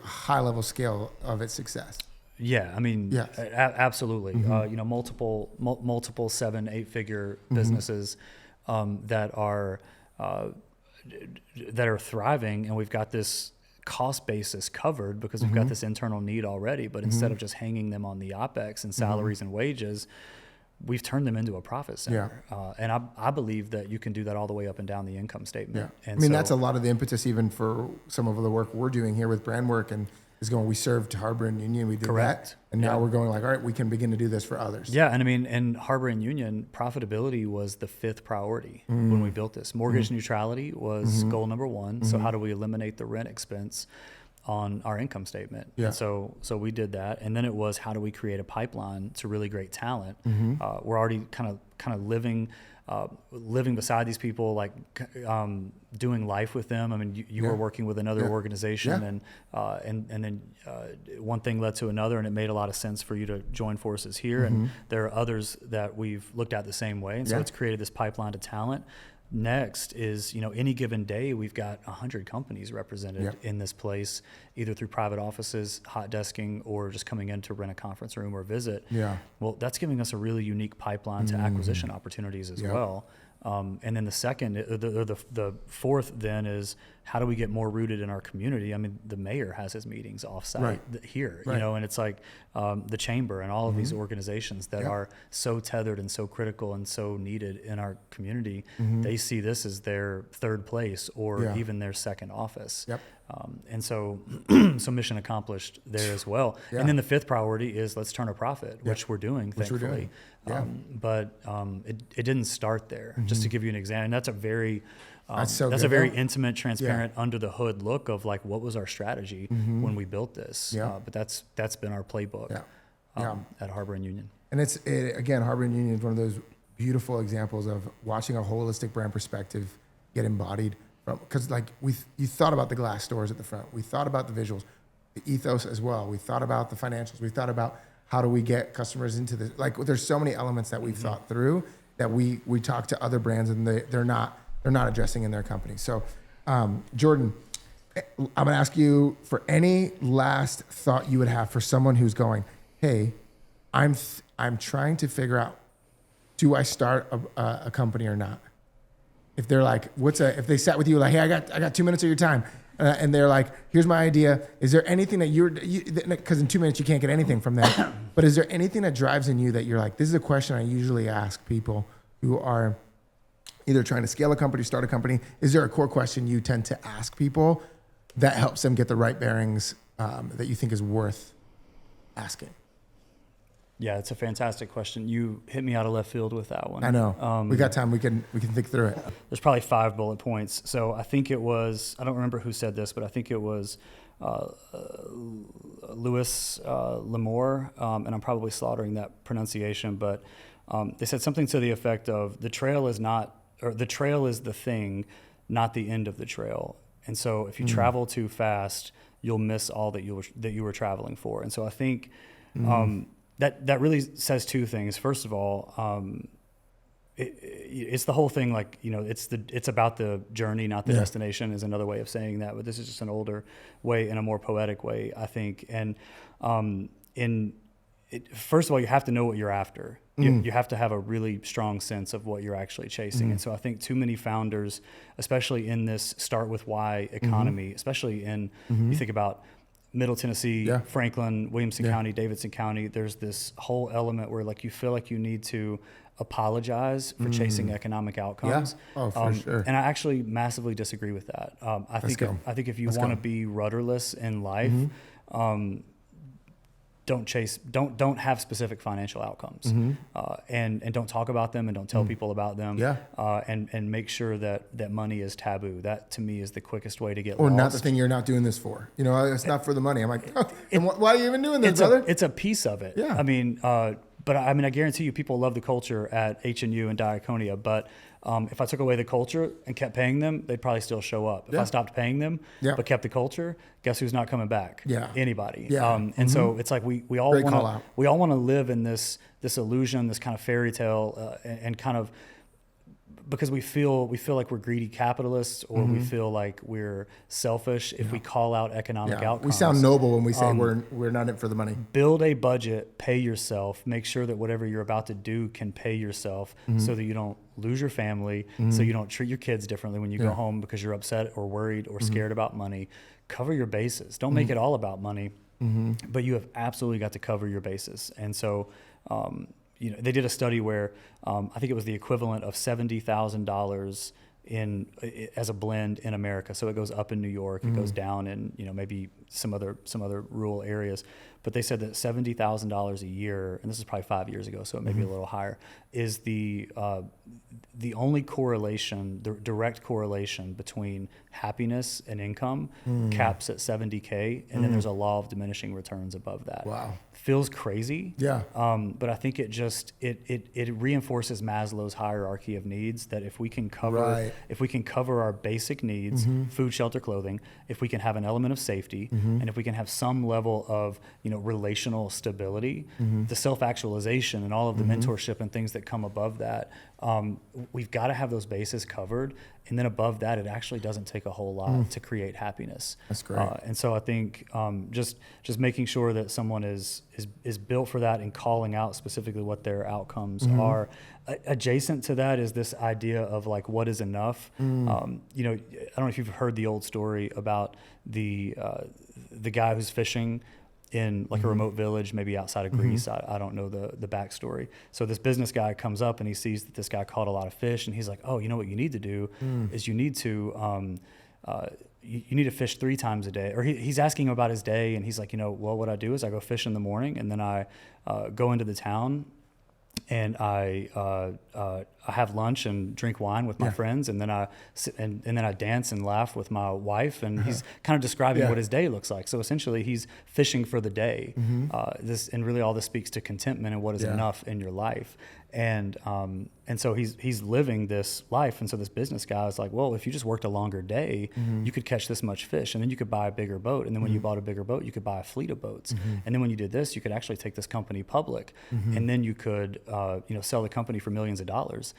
Speaker 3: high level scale of its success.
Speaker 2: Yeah, I mean,
Speaker 3: Yes.
Speaker 2: Absolutely. You know, multiple 7-8 figure businesses that are thriving, and we've got this cost basis covered because we've got this internal need already. But instead of just hanging them on the OpEx and salaries and wages, we've turned them into a profit center. And I believe that you can do that all the way up and down the income statement.
Speaker 3: Yeah.
Speaker 2: And
Speaker 3: I mean, that's a lot of the impetus even for some of the work we're doing here with brand work, and is going, we served Harbor and Union, we did that. And now we're going like, all right, we can begin to do this for others.
Speaker 2: Yeah. And I mean, in Harbor and Union, profitability was the 5th priority when we built this. Mortgage neutrality was goal number 1. So how do we eliminate the rent expense on our income statement?
Speaker 3: Yeah.
Speaker 2: And so we did that. And then it was, how do we create a pipeline to really great talent? We're already kind of living beside these people, like doing life with them. I mean, you were working with another organization, and then one thing led to another, and it made a lot of sense for you to join forces here. And there are others that we've looked at the same way, and so it's created this pipeline to talent. Next is, you know, any given day, we've got 100 companies represented in this place, either through private offices, hot desking, or just coming in to rent a conference room or visit. Yeah. Well, that's giving us a really unique pipeline to acquisition opportunities as well. And then the second, the fourth then is, how do we get more rooted in our community? I mean, the mayor has his meetings offsite here, you know, and it's like the chamber and all of these organizations that are so tethered and so critical and so needed in our community. They see this as their third place or even their second office. And so mission accomplished there as well. And then the 5th priority is, let's turn a profit, which we're doing, thankfully. But it didn't start there. Just to give you an example, and that's a very that's a very intimate, transparent, under the hood look of like, what was our strategy when we built this? But that's been our playbook at Harbor and Union.
Speaker 3: And again, Harbor and Union is one of those beautiful examples of watching a holistic brand perspective get embodied. Because like you thought about the glass doors at the front, we thought about the visuals, the ethos as well. We thought about the financials. We thought about how do we get customers into this. Like, there's so many elements that we've thought through that we talk to other brands and they're not addressing in their company. So, Jordan, I'm gonna ask you for any last thought you would have for someone who's going, hey, I'm trying to figure out, do I start a company or not? If they're like, if they sat with you like, hey, I got 2 minutes of your time, and they're like, here's my idea. Is there anything that because in 2 minutes you can't get anything from that, but is there anything that drives in you that you're like, this is a question I usually ask people who are either trying to scale a company, start a company. Is there a core question you tend to ask people that helps them get the right bearings that you think is worth asking?
Speaker 2: Yeah, it's a fantastic question. You hit me out of left field with that one.
Speaker 3: I know. We got time. We can think through it.
Speaker 2: There's probably 5 bullet points. So I think it was, I don't remember who said this, but I think it was Louis L'Amour, and I'm probably slaughtering that pronunciation, but they said something to the effect of, the trail is the thing, not the end of the trail. And so if you travel too fast, you'll miss all that you were traveling for. And so I think that really says 2 things. First of all, it's the whole thing, like, you know, it's about the journey, not the destination, is another way of saying that. But this is just an older way, in a more poetic way, I think. And first of all, you have to know what you're after. You have to have a really strong sense of what you're actually chasing. And so I think too many founders, especially in this start with why economy, especially in, you think about Middle Tennessee, Franklin, Williamson County, Davidson County, there's this whole element where, like, you feel like you need to apologize for chasing economic outcomes.
Speaker 3: Yeah. Oh, for sure.
Speaker 2: And I actually massively disagree with that. I think if you want to be rudderless in life, don't have specific financial outcomes, and don't talk about them, and don't tell people about them. And make sure that money is taboo. That, to me, is the quickest way to get
Speaker 3: or
Speaker 2: lost.
Speaker 3: not the thing you're not doing this for. You know, it's not for the money. I'm like, why are you even doing this, brother?
Speaker 2: It's a piece of it. I mean, but I guarantee you, people love the culture at H&U and Diaconia. But if I took away the culture and kept paying them, they'd probably still show up. If I stopped paying them, but kept the culture, guess who's not coming back? Anybody. And so it's like we all want to live in this illusion, this kind of fairy tale, and kind of, because we feel like we're greedy capitalists, or we feel like we're selfish if we call out economic outcomes.
Speaker 3: We sound noble when we say we're not in it for the money.
Speaker 2: Build a budget, pay yourself, make sure that whatever you're about to do can pay yourself, so that you don't lose your family, so you don't treat your kids differently when you go home because you're upset or worried or scared about money. Cover your bases. Don't make it all about money, but you have absolutely got to cover your bases. And so, they did a study where I think it was the equivalent of $70,000 as a blend in America. So it goes up in New York, it goes down in maybe some other rural areas. But they said that $70,000 a year, and this is probably 5 years ago, so it may be a little higher, is the only correlation, the direct correlation between happiness and income caps at $70K, and then there's a law of diminishing returns above that.
Speaker 3: Wow.
Speaker 2: Feels crazy.
Speaker 3: Yeah.
Speaker 2: But I think it reinforces Maslow's hierarchy of needs, that if we can cover our basic needs, food, shelter, clothing, if we can have an element of safety, and if we can have some level of relational stability, the self-actualization and all of the mentorship and things that come above that, we've got to have those bases covered. And then above that, it actually doesn't take a whole lot to create happiness.
Speaker 3: That's great.
Speaker 2: And so I think just making sure that someone is built for that, and calling out specifically what their outcomes are. Adjacent to that is this idea of like, what is enough? I don't know if you've heard the old story about the guy who's fishing in like a remote village, maybe outside of Greece. I don't know the backstory. So this business guy comes up and he sees that this guy caught a lot of fish, and he's like, oh, you know what you need to do is you need to you need to fish 3 times a day. Or he's asking him about his day, and he's like, well, what I do is I go fish in the morning, and then I go into the town, and I have lunch and drink wine with my friends, and then I sit and then I dance and laugh with my wife. And he's kind of describing what his day looks like. So essentially, he's fishing for the day. And really, all this speaks to contentment and what is enough in your life. And so he's living this life. And so this business guy is like, well, if you just worked a longer day, you could catch this much fish, and then you could buy a bigger boat. And then when you bought a bigger boat, you could buy a fleet of boats. And then when you did this, you could actually take this company public, and then you could sell the company for millions of dollars.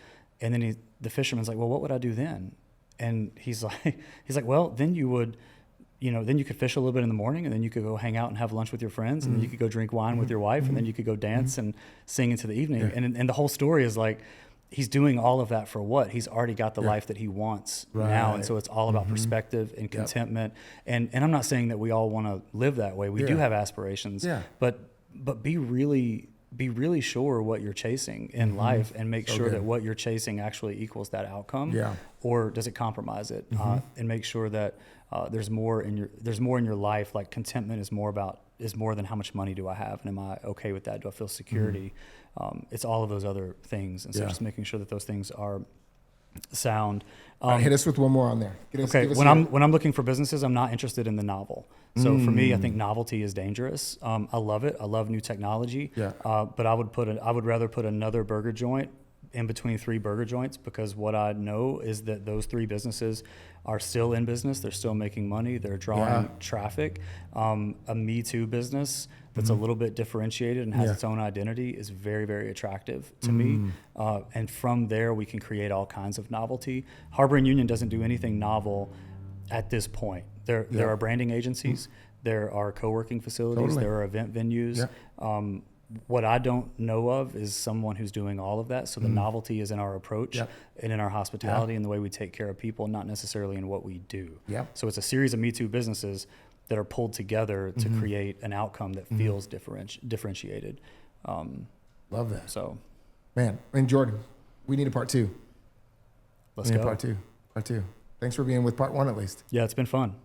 Speaker 2: And then the fisherman's like, well, what would I do then? And he's like, well, then you would, then you could fish a little bit in the morning, and then you could go hang out and have lunch with your friends, and then you could go drink wine with your wife, and then you could go dance and sing into the evening. And the whole story is like, he's doing all of that for what? He's already got the life that he wants now. And so it's all about perspective and contentment. And I'm not saying that we all want to live that way. We do have aspirations, but be really sure what you're chasing in life, and make sure that what you're chasing actually equals that outcome, or does it compromise it? And make sure that there's more in your life. Like, contentment is more than how much money do I have, and am I okay with that? Do I feel security? It's all of those other things, and so just making sure that those things are sound.
Speaker 3: Hit us with one more on there.
Speaker 2: When I'm looking for businesses, I'm not interested in the novel. So for me, I think novelty is dangerous. I love it. I love new technology. But I would rather put another burger joint in between 3 burger joints, because what I know is that those 3 businesses are still in business. They're still making money. They're drawing traffic. A Me Too business that's a little bit differentiated and has its own identity is very, very attractive to me. And from there, we can create all kinds of novelty. Harbor and Union doesn't do anything novel at this point. There are branding agencies. There are co-working facilities. There are event venues. What I don't know of is someone who's doing all of that. So the novelty is in our approach and in our hospitality and the way we take care of people, not necessarily in what we do. So it's a series of Me Too businesses that are pulled together to create an outcome that feels differentiated.
Speaker 3: Love that.
Speaker 2: So,
Speaker 3: man, and Jordan, we need a part 2.
Speaker 2: Let's go.
Speaker 3: Part two. Thanks for being with part 1 at least.
Speaker 2: Yeah, it's been fun.